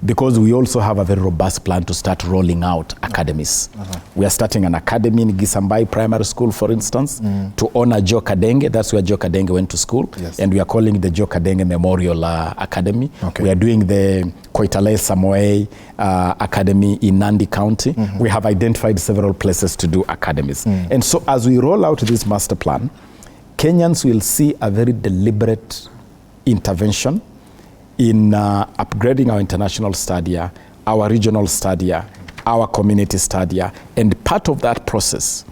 because we also have a very robust plan to start rolling out academies. We are starting an academy in Gisambai Primary School, for instance, to honor Joe Kadenge. That's where Joe Kadenge went to school. Yes. And we are calling it the Joe Kadenge Memorial Academy. Okay. We are doing the Koitale Samoei Academy in Nandi County. We have identified several places to do academies. And so as we roll out this master plan, Kenyans will see a very deliberate intervention in upgrading our international stadia, our regional stadia, our community stadia, and part of that process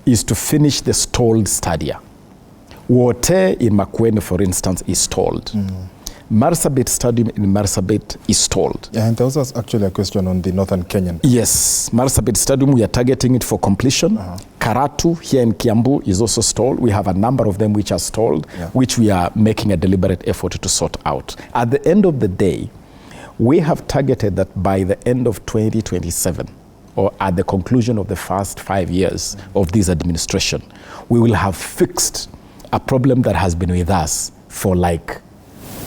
is to finish the stalled stadia. Wote in Makueni, for instance, is stalled. Marsabit Stadium in Marsabit is stalled. Yeah, and there was actually a question on the Northern Kenyan. Yes, Marsabit Stadium, we are targeting it for completion. Karatu here in Kiambu is also stalled. We have a number of them which are stalled, which we are making a deliberate effort to sort out. At the end of the day, we have targeted that by the end of 2027, or at the conclusion of the first 5 years of this administration, we will have fixed a problem that has been with us for like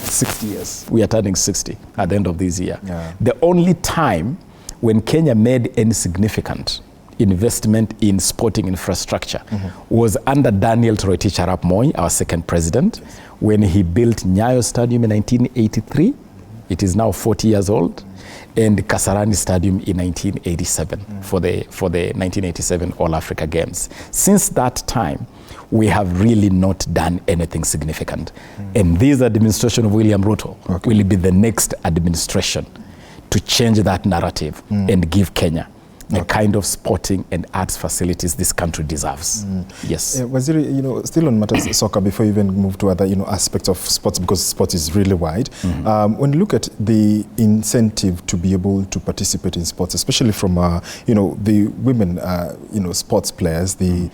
60 years. We are turning 60 at the end of this year. The only time when Kenya made any significant investment in sporting infrastructure was under Daniel Toroitich Arap Moi, our second president, when he built Nyayo Stadium in 1983. It is now 40 years old. And Kasarani Stadium in 1987 for the 1987 All Africa Games. Since that time, we have really not done anything significant. And this administration of William Ruto will be the next administration to change that narrative and give Kenya the kind of sporting and arts facilities this country deserves. Yes. Waziri, still on matters of soccer, before you even move to other, aspects of sports, because sports is really wide. When you look at the incentive to be able to participate in sports, especially from, the women, sports players, the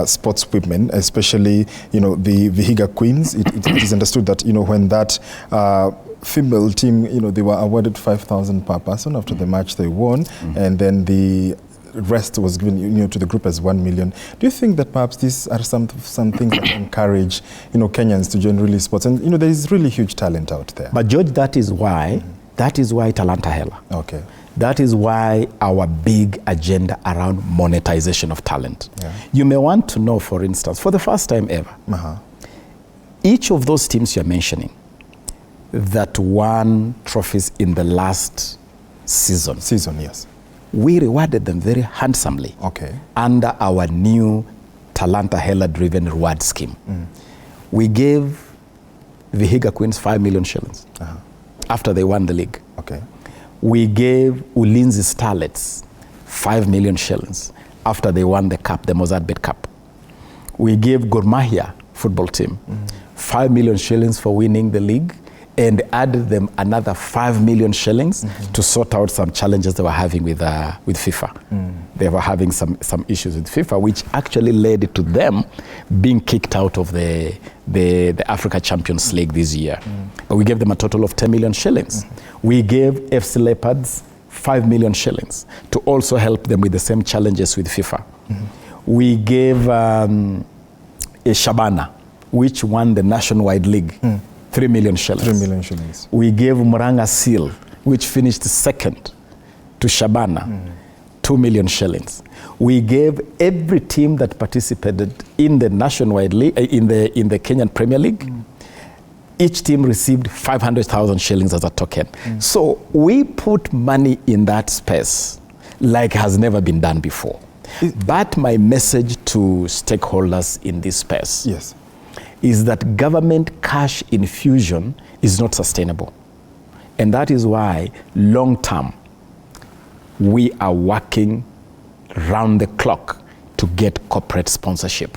sports women, especially, the Vihiga Queens, it is understood that, when that female team, they were awarded 5,000 per person after the match they won, and then the rest was given, to the group as 1 million. Do you think that perhaps these are some things that encourage, Kenyans to join really sports? And there is really huge talent out there. But George, that is why Talanta Hela. Okay. That is why our big agenda around monetization of talent. You may want to know, for instance, for the first time ever, each of those teams you're mentioning that won trophies in the last season. Yes. We rewarded them very handsomely under our new Talanta Hela-driven reward scheme. We gave Vihiga Queens 5 million shillings after they won the league. We gave Ulinzi Starlets 5 million shillings after they won the cup, the Mozambique Cup. We gave Gor Mahia football team 5 million shillings for winning the league, and added them another 5 million shillings to sort out some challenges they were having with FIFA. They were having some issues with FIFA, which actually led to them being kicked out of the Africa Champions League this year. But we gave them a total of 10 million shillings. We gave FC Leopards 5 million shillings to also help them with the same challenges with FIFA. We gave Shabana, which won the nationwide league, 3 million shillings. 3 million shillings. We gave Muranga Seal, which finished second to Shabana, 2 million shillings. We gave every team that participated in the nationwide league, in the Kenyan Premier League, each team received 500,000 shillings as a token. So we put money in that space like has never been done before. But my message to stakeholders in this space is that government cash infusion is not sustainable. And that is why long term, we are working round the clock to get corporate sponsorship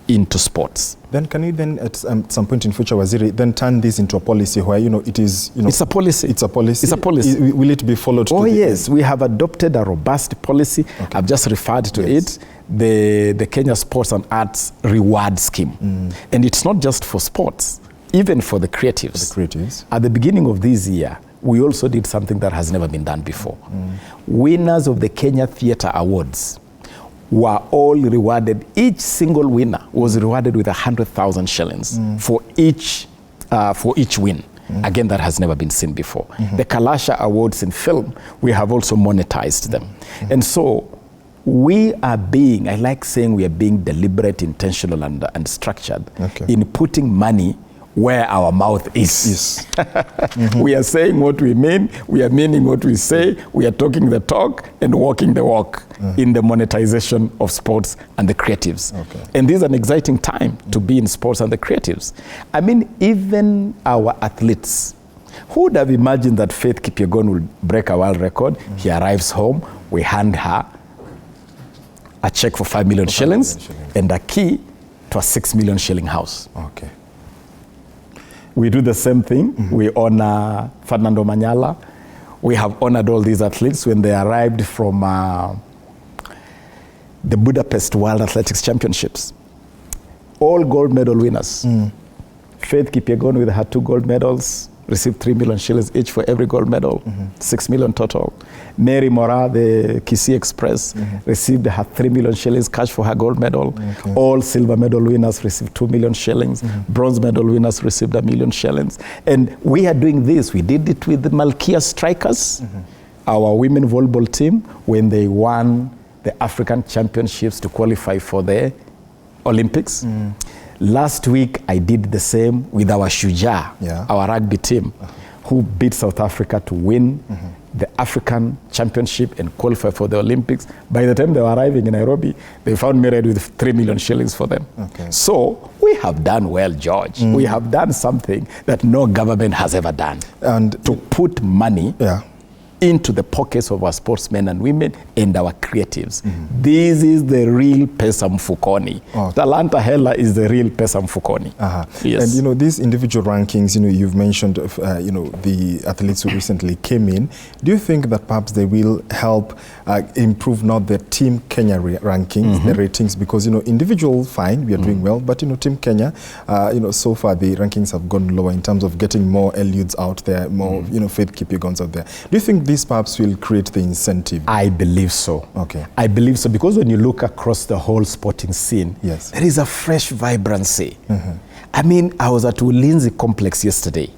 into sports. Then can you then at some point in future, Waziri, then turn this into a policy where, it is, It's a policy. It's a policy. It's a policy. Will it be followed? Oh, yes. We have adopted a robust policy. I've just referred to it. The Kenya Sports and Arts Reward Scheme. And it's not just for sports, even for the creatives. At the beginning of this year, we also did something that has never been done before. Winners of the Kenya Theatre Awards were all rewarded. Each single winner was rewarded with 100,000 shillings for each win. Again, that has never been seen before. The Kalasha Awards in film, we have also monetized them. And so we are being, I like saying we are being deliberate, intentional, and structured in putting money where our mouth is. We are saying what we mean, we are meaning what we say, we are talking the talk and walking the walk in the monetization of sports and the creatives. And this is an exciting time to be in sports and the creatives. I mean, even our athletes, who would have imagined that Faith Kipyegon will break a world record? He arrives home, we hand her a check for 5 million shillings and a key to a 6 million shilling house. We do the same thing. We honor Fernando Manyala. We have honored all these athletes when they arrived from the Budapest World Athletics Championships. All gold medal winners. Faith Kipyegon with her 2 gold medals received 3 million shillings each for every gold medal, 6 million total. Mary Mora, the Kisii Express, received her 3 million shillings cash for her gold medal. All silver medal winners received 2 million shillings. Bronze medal winners received 1 million shillings. And we are doing this. We did it with the Malkia Strikers, our women volleyball team, when they won the African Championships to qualify for the Olympics. Last week, I did the same with our Shujaa, our rugby team, who beat South Africa to win the African Championship and qualify for the Olympics. By the time they were arriving in Nairobi, they found me ready with 3 million shillings for them. So we have done well, George. We have done something that no government has ever done. And to put money into the pockets of our sportsmen and women and our creatives. This is the real pesa mfukoni. Talanta hela is the real pesa mfukoni. And you know, these individual rankings, you know, you've mentioned, you know, the athletes who recently came in. Do you think that perhaps they will help improve not the Team Kenya rankings, the ratings? Because, you know, individual, fine, we are doing well, but, you know, Team Kenya, you know, so far the rankings have gone lower in terms of getting more Eliuds out there, more, you know, Faith Kipyegons out there. Do you think this perhaps will create the incentive? I believe so. I believe so, because when you look across the whole sporting scene, there is a fresh vibrancy. I mean, I was at Ulinzi Complex yesterday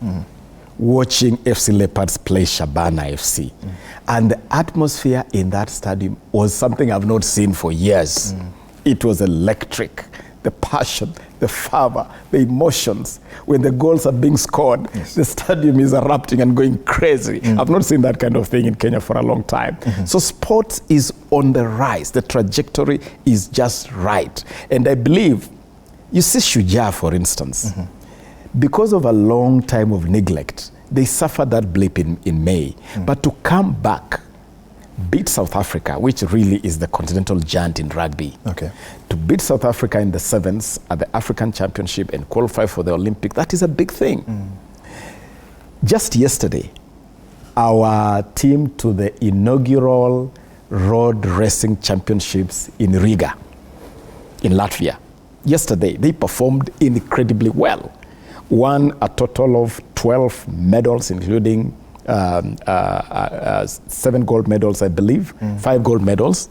watching FC Leopards play Shabana FC. And the atmosphere in that stadium was something I've not seen for years. It was electric. The passion, the fervor, the emotions. When the goals are being scored, the stadium is erupting and going crazy. I've not seen that kind of thing in Kenya for a long time. So sports is on the rise. The trajectory is just right. And I believe, you see Shujaa, for instance, because of a long time of neglect, they suffered that blip in May. But to come back, beat South Africa, which really is the continental giant in rugby, to beat South Africa in the sevens at the African Championship and qualify for the Olympic, that is a big thing. Just yesterday, our team to the inaugural road racing championships in Riga, in Latvia. Yesterday, they performed incredibly well. Won a total of 12 medals, including 7 gold medals, I believe, 5 gold medals,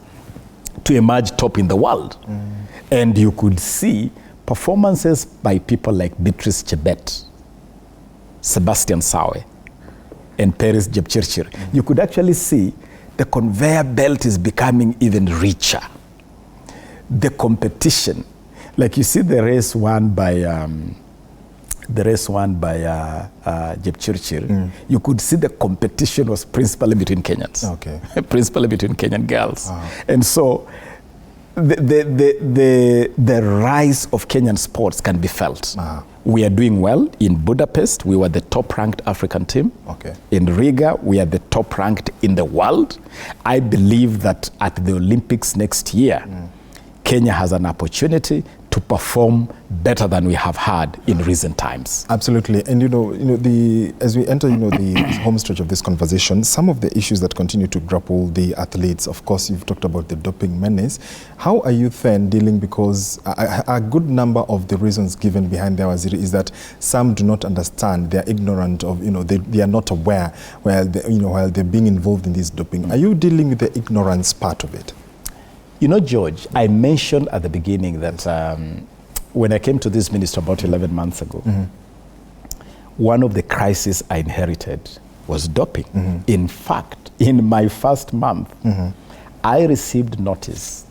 to emerge top in the world. And you could see performances by people like Beatrice Chebet, Sebastian Sawe, and Paris Jepchirchir. You could actually see the conveyor belt is becoming even richer. The competition, like you see the race won by Jepchirchir, you could see the competition was principally between Kenyans. Principally between Kenyan girls. And so the rise of Kenyan sports can be felt. We are doing well. In Budapest, we were the top-ranked African team. In Riga, we are the top-ranked in the world. I believe that at the Olympics next year, Kenya has an opportunity to perform better than we have had in recent times. Absolutely. And as we enter the home stretch of this conversation, some of the issues that continue to grapple the athletes, of course, you've talked about the doping menace. How are you then dealing, because a good number of the reasons given behind the Waziri is that some do not understand, they're ignorant of, they are not aware while they're being involved in this doping. Are you dealing with the ignorance part of it? George, I mentioned at the beginning that when I came to this ministry about 11 months ago, one of the crises I inherited was doping. In fact, in my first month, I received notice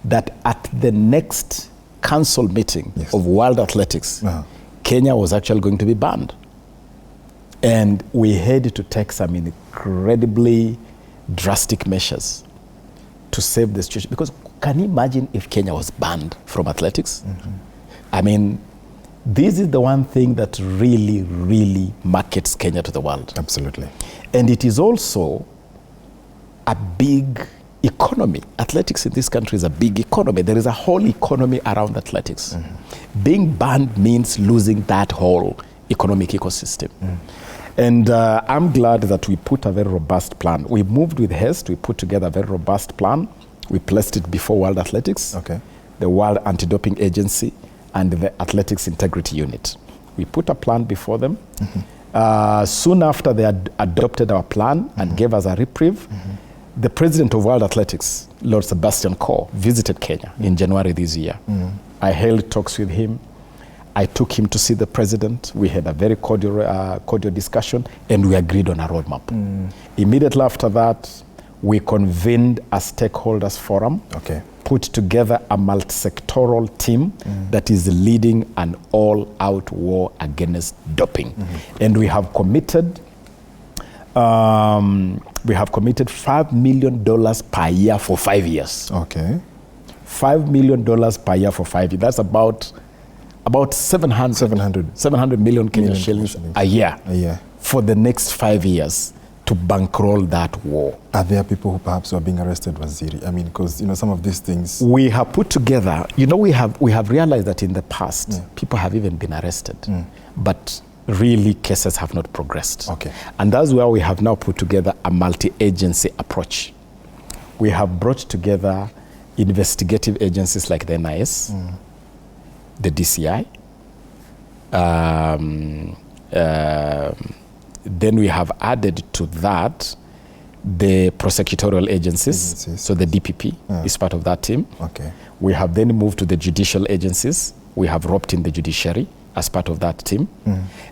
that at the next council meeting of World Athletics, Kenya was actually going to be banned. And we had to take some incredibly drastic measures to save the situation. Because can you imagine if Kenya was banned from athletics? I mean, this is the one thing that really, really markets Kenya to the world. Absolutely. And it is also a big economy. Athletics in this country is a big economy. There is a whole economy around athletics. Being banned means losing that whole economic ecosystem. And I'm glad that we put a very robust plan. We moved with haste. We put together a very robust plan. We placed it before World Athletics, the World Anti-Doping Agency, and the Athletics Integrity Unit. We put a plan before them. Soon after they had adopted our plan and gave us a reprieve, the president of World Athletics, Lord Sebastian Coe, visited Kenya in January this year. I held talks with him. I took him to see the president. We had a very cordial discussion, and we agreed on a roadmap. Immediately after that, we convened a stakeholders forum, put together a multi-sectoral team that is leading an all-out war against doping. And we have committed $5 million per year for 5 years. $5 million per year for 5 years. That's about 700 million Kenyan shillings a year for the next 5 years to bankroll that war. Are there people who perhaps are being arrested, Waziri? I mean, because some of these things we have put together. We have realized that in the past people have even been arrested, but really cases have not progressed. And that's where we have now put together a multi-agency approach. We have brought together investigative agencies like the NIS, the DCI. Then we have added to that the prosecutorial agencies. So the DPP is part of that team. We have then moved to the judicial agencies. We have roped in the judiciary as part of that team.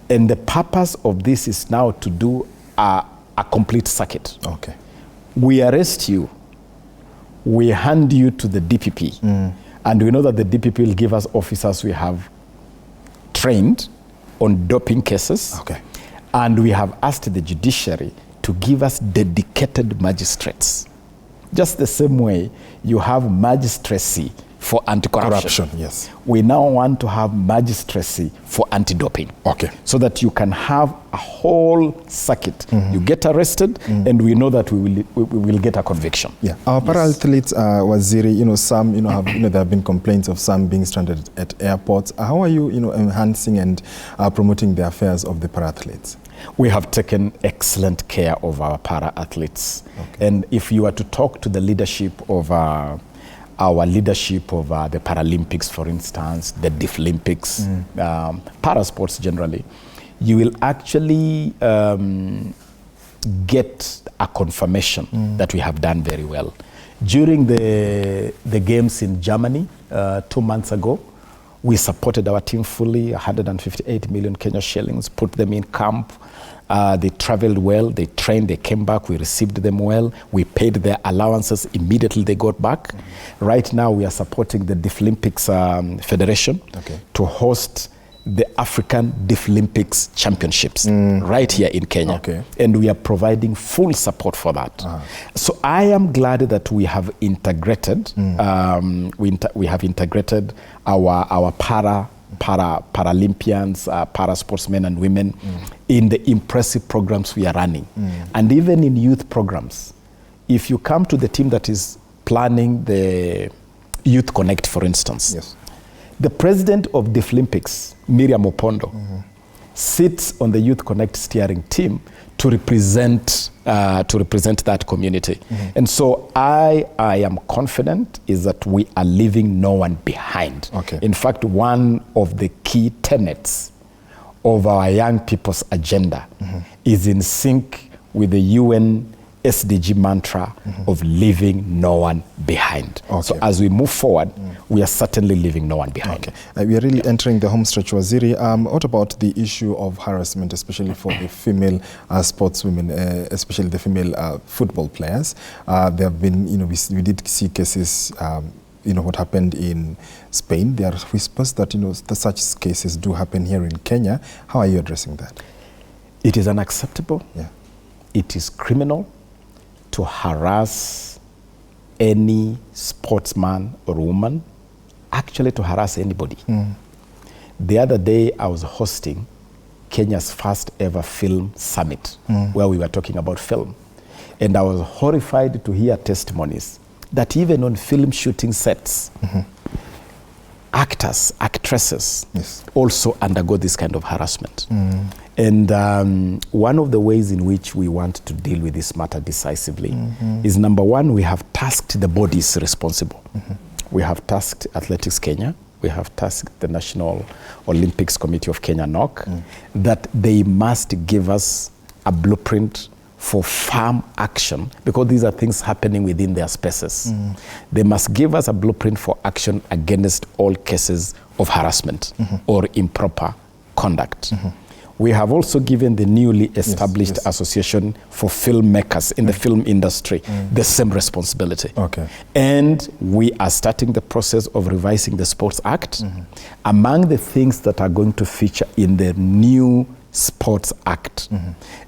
And the purpose of this is now to do a complete circuit. We arrest you, we hand you to the DPP, and we know that the DPP will give us officers we have trained on doping cases, and we have asked the judiciary to give us dedicated magistrates. Just the same way you have magistracy for anti-corruption. We now want to have magistracy for anti-doping. So that you can have a whole circuit. You get arrested, and we know that we will get a conviction. Our para-athletes, Waziri, some, there have been complaints of some being stranded at airports. How are you, enhancing and promoting the affairs of the para-athletes? We have taken excellent care of our para-athletes. And if you were to talk to the leadership of the Paralympics, for instance, the Deaflympics, para-sports generally, you will actually get a confirmation that we have done very well. During the games in Germany 2 months ago, we supported our team fully, 158 million Kenya shillings, put them in camp. They traveled well, they trained, they came back, we received them well, we paid their allowances immediately they got back. Right now we are supporting the Deaflympics Federation to host the African Deaflympics Championships right here in Kenya. And we are providing full support for that. So I am glad that we have integrated, we have integrated our Paralympians, para sportsmen and women in the impressive programs we are running. And even in youth programs, if you come to the team that is planning the Youth Connect, for instance, the president of Deaflympics, Miriam Opondo, sits on the Youth Connect steering team to represent that community. And so I am confident is that we are leaving no one behind. In fact, one of the key tenets of our young people's agenda is in sync with the UN SDG mantra of leaving no one behind. Okay. So as we move forward, we are certainly leaving no one behind. Okay. We are really entering the home stretch, Waziri. What about the issue of harassment, especially for the female sportswomen, especially the female football players? There have been, we did see cases, what happened in Spain. There are whispers that, such cases do happen here in Kenya. How are you addressing that? It is unacceptable. Yeah. It is criminal to harass any sportsman or woman, actually to harass anybody. The other day I was hosting Kenya's first ever film summit where we were talking about film. And I was horrified to hear testimonies that even on film shooting sets, actors, actresses also undergo this kind of harassment. And one of the ways in which we want to deal with this matter decisively is, number one, we have tasked the bodies responsible. We have tasked Athletics Kenya, we have tasked the National Olympics Committee of Kenya, NOC, that they must give us a blueprint for firm action, because these are things happening within their spaces. They must give us a blueprint for action against all cases of harassment or improper conduct. We have also given the newly established Association for Filmmakers in the film industry the same responsibility. Okay. And we are starting the process of revising the Sports Act. Among the things that are going to feature in the new Sports Act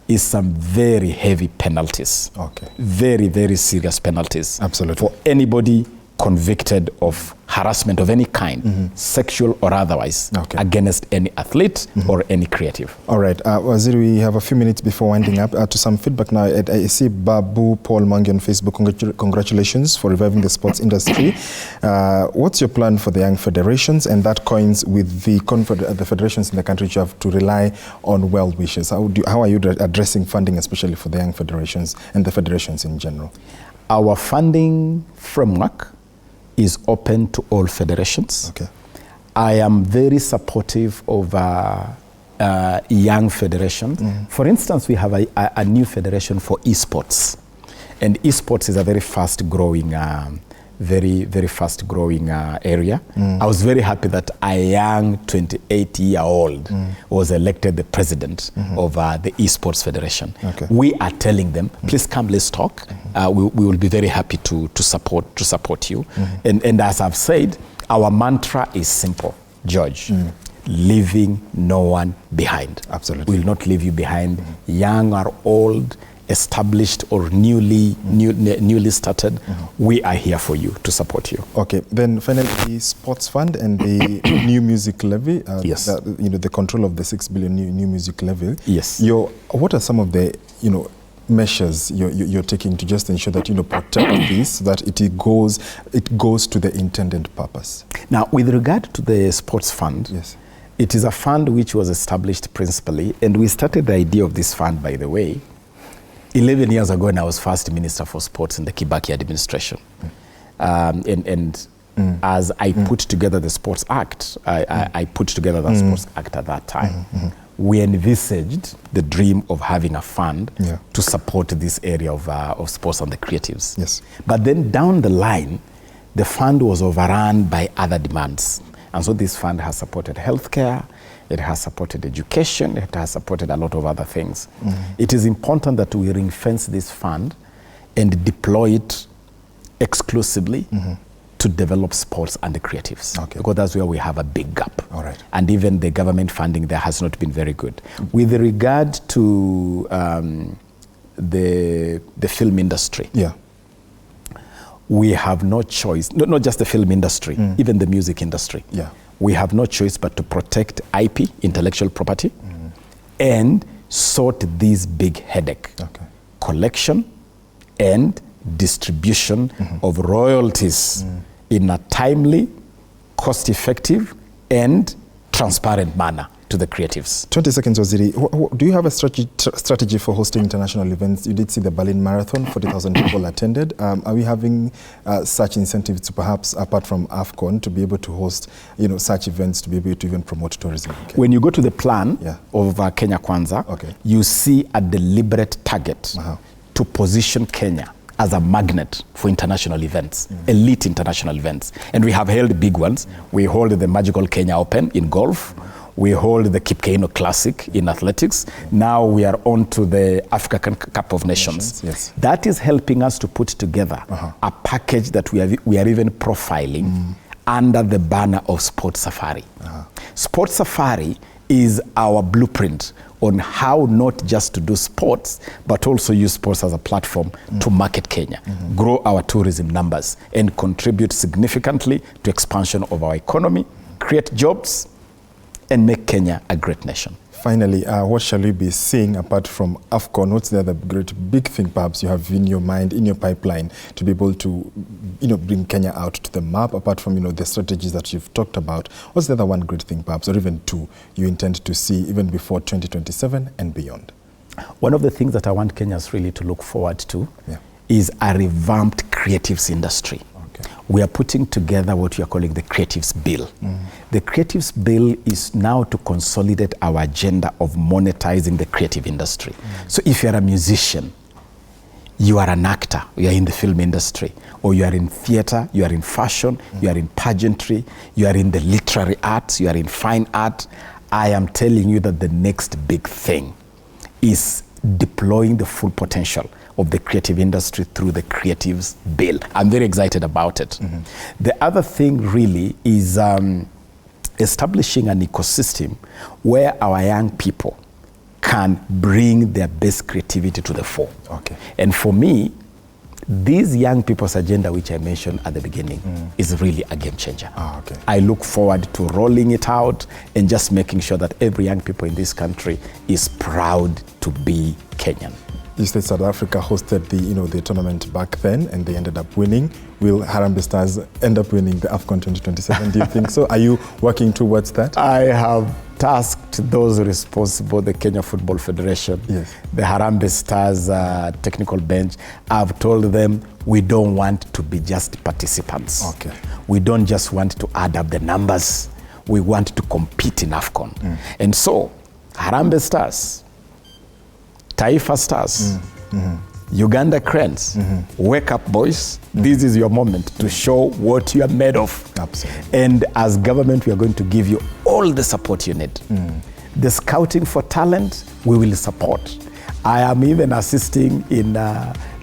is some very heavy penalties. Okay. Very, very serious penalties. Absolutely. For anybody convicted of harassment of any kind, sexual or otherwise, against any athlete or any creative. All right, Waziri, we have a few minutes before winding up to some feedback now. I see Babu Paul Mangi on Facebook. Congratulations for reviving the sports industry. What's your plan for the young federations? And that coins with the federations in the country which have to rely on well wishes. How are you addressing funding, especially for the young federations and the federations in general? Our funding framework is open to all federations. Okay. I am very supportive of young federations. For instance, we have a new federation for esports. And esports is a very fast-growing very fast-growing area. I was very happy that a young 28-year-old was elected the president of the Esports Federation. Okay. We are telling them, please come, let's talk. We will be very happy to support you. And as I've said, our mantra is simple, George. Leaving no one behind. Absolutely. We will not leave you behind, young or old, established or newly started. We are here for you, to support you. Okay, then finally, the sports fund and the new music levy. Yes. The control of the 6 billion new music levy. Yes. What are some of the measures you're taking to just ensure that protect this, that it goes to the intended purpose? Now, with regard to the sports fund, yes, it is a fund which was established principally, and we started the idea of this fund, by the way, 11 years ago when I was first Minister for Sports in the Kibaki administration. As I put together the Sports Act, I put together the Sports Act at that time. We envisaged the dream of having a fund to support this area of sports and the creatives. Yes. But then down the line, the fund was overrun by other demands. And so this fund has supported healthcare, it has supported education, it has supported a lot of other things. It is important that we ring-fence this fund and deploy it exclusively to develop sports and the creatives. Okay. Because that's where we have a big gap. All right. And even the government funding there has not been very good. With regard to the film industry, we have no choice, not just the film industry, even the music industry. Yeah. We have no choice but to protect IP, intellectual property, and sort this big headache. Okay. Collection and distribution of royalties in a timely, cost-effective, and transparent manner to the creatives. 20 seconds, Waziri. Do you have a strategy for hosting international events? You did see the Berlin Marathon, 40,000 people attended. Are we having such incentives to perhaps, apart from AFCON, to be able to host such events, to be able to even promote tourism? Okay. When you go to the plan of Kenya Kwanza, you see a deliberate target to position Kenya as a magnet for international events, elite international events. And we have held big ones. We hold the Magical Kenya Open in golf. We hold the Kipkeino Classic in athletics. Now we are on to the African Cup of Nations. Yes. That is helping us to put together a package that we are even profiling under the banner of Sport Safari. Sport Safari is our blueprint on how not just to do sports, but also use sports as a platform to market Kenya, grow our tourism numbers, and contribute significantly to expansion of our economy, create jobs, and make Kenya a great nation. Finally, what shall we be seeing apart from AFCON? What's the other great big thing perhaps you have in your mind, in your pipeline, to be able to, bring Kenya out to the map, apart from, the strategies that you've talked about? What's the other one great thing perhaps, or even two, you intend to see even before 2027 and beyond? One of the things that I want Kenyans really to look forward to is a revamped creatives industry. We are putting together what we are calling the Creatives Bill. The Creatives Bill is now to consolidate our agenda of monetizing the creative industry. So if you're a musician, you are an actor, you are in the film industry, or you are in theater, you are in fashion, you are in pageantry, you are in the literary arts, you are in fine art, I am telling you that the next big thing is deploying the full potential of the creative industry through the Creatives Bill. I'm very excited about it. The other thing really is establishing an ecosystem where our young people can bring their best creativity to the fore. And for me, these young people's agenda, which I mentioned at the beginning, is really a game changer. I look forward to rolling it out and just making sure that every young people in this country is proud to be Kenyan. You said South Africa hosted the tournament back then, and they ended up winning. Will Harambee Stars end up winning the AFCON 2027? Do you think so? Are you working towards that? I have tasked those responsible, the Kenya Football Federation, the Harambee Stars technical bench. I've told them we don't want to be just participants. We don't just want to add up the numbers. We want to compete in AFCON. And so, Harambee Stars, Taifa Stars, Uganda Cranes, wake up boys, this is your moment to show what you are made of. And as government, we are going to give you all the support you need. The scouting for talent, we will support. I am even assisting in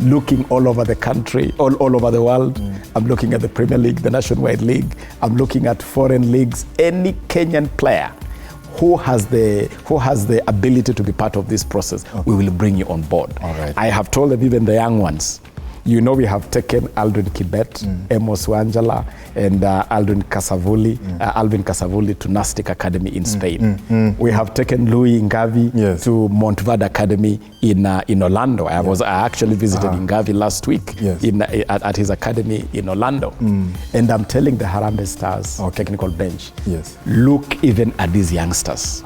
looking all over the country, all over the world. I'm looking at the Premier League, the Nationwide League. I'm looking at foreign leagues. Any Kenyan player who has the ability to be part of this process, we will bring you on board. I have told them, even the young ones, we have taken Aldrin Kibet, Amos Wanjala, and Alvin Kasavuli to Nastic Academy in Spain. We have taken Louis Ngavi to Montverde Academy in Orlando. I actually visited Ngavi last week at his academy in Orlando. And I'm telling the Harambee Stars technical bench, look even at these youngsters.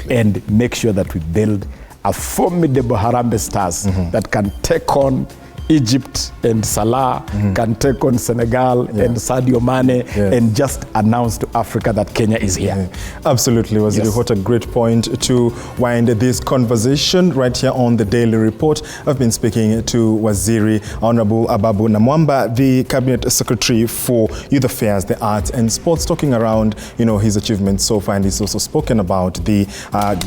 And make sure that we build a formidable Harambee Stars that can take on Egypt, and Salah can take on Senegal and Sadio Mane and just announce to Africa that Kenya is here. Absolutely, Waziri. What a great point to wind this conversation right here on the Daily Report. I've been speaking to Waziri Honorable Ababu Namwamba, the Cabinet Secretary for Youth Affairs, the Arts and Sports, talking around his achievements so far, and he's also spoken about the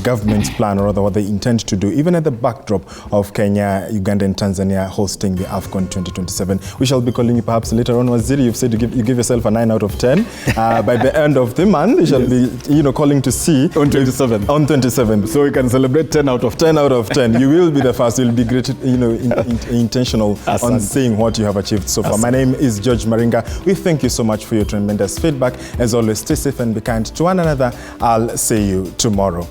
government's plan, or rather what they intend to do, even at the backdrop of Kenya, Uganda and Tanzania hosting the AFCON 2027. We shall be calling you perhaps later on, Waziri. You've said you give yourself a 9 out of 10. By the end of the month, we shall be calling to see on 27. On 27. So we can celebrate 10 out of 10. 10 out of 10. You will be the first. You'll be great, intentional on seeing what you have achieved so far. My name is George Maringa. We thank you so much for your tremendous feedback. As always, stay safe and be kind to one another. I'll see you tomorrow.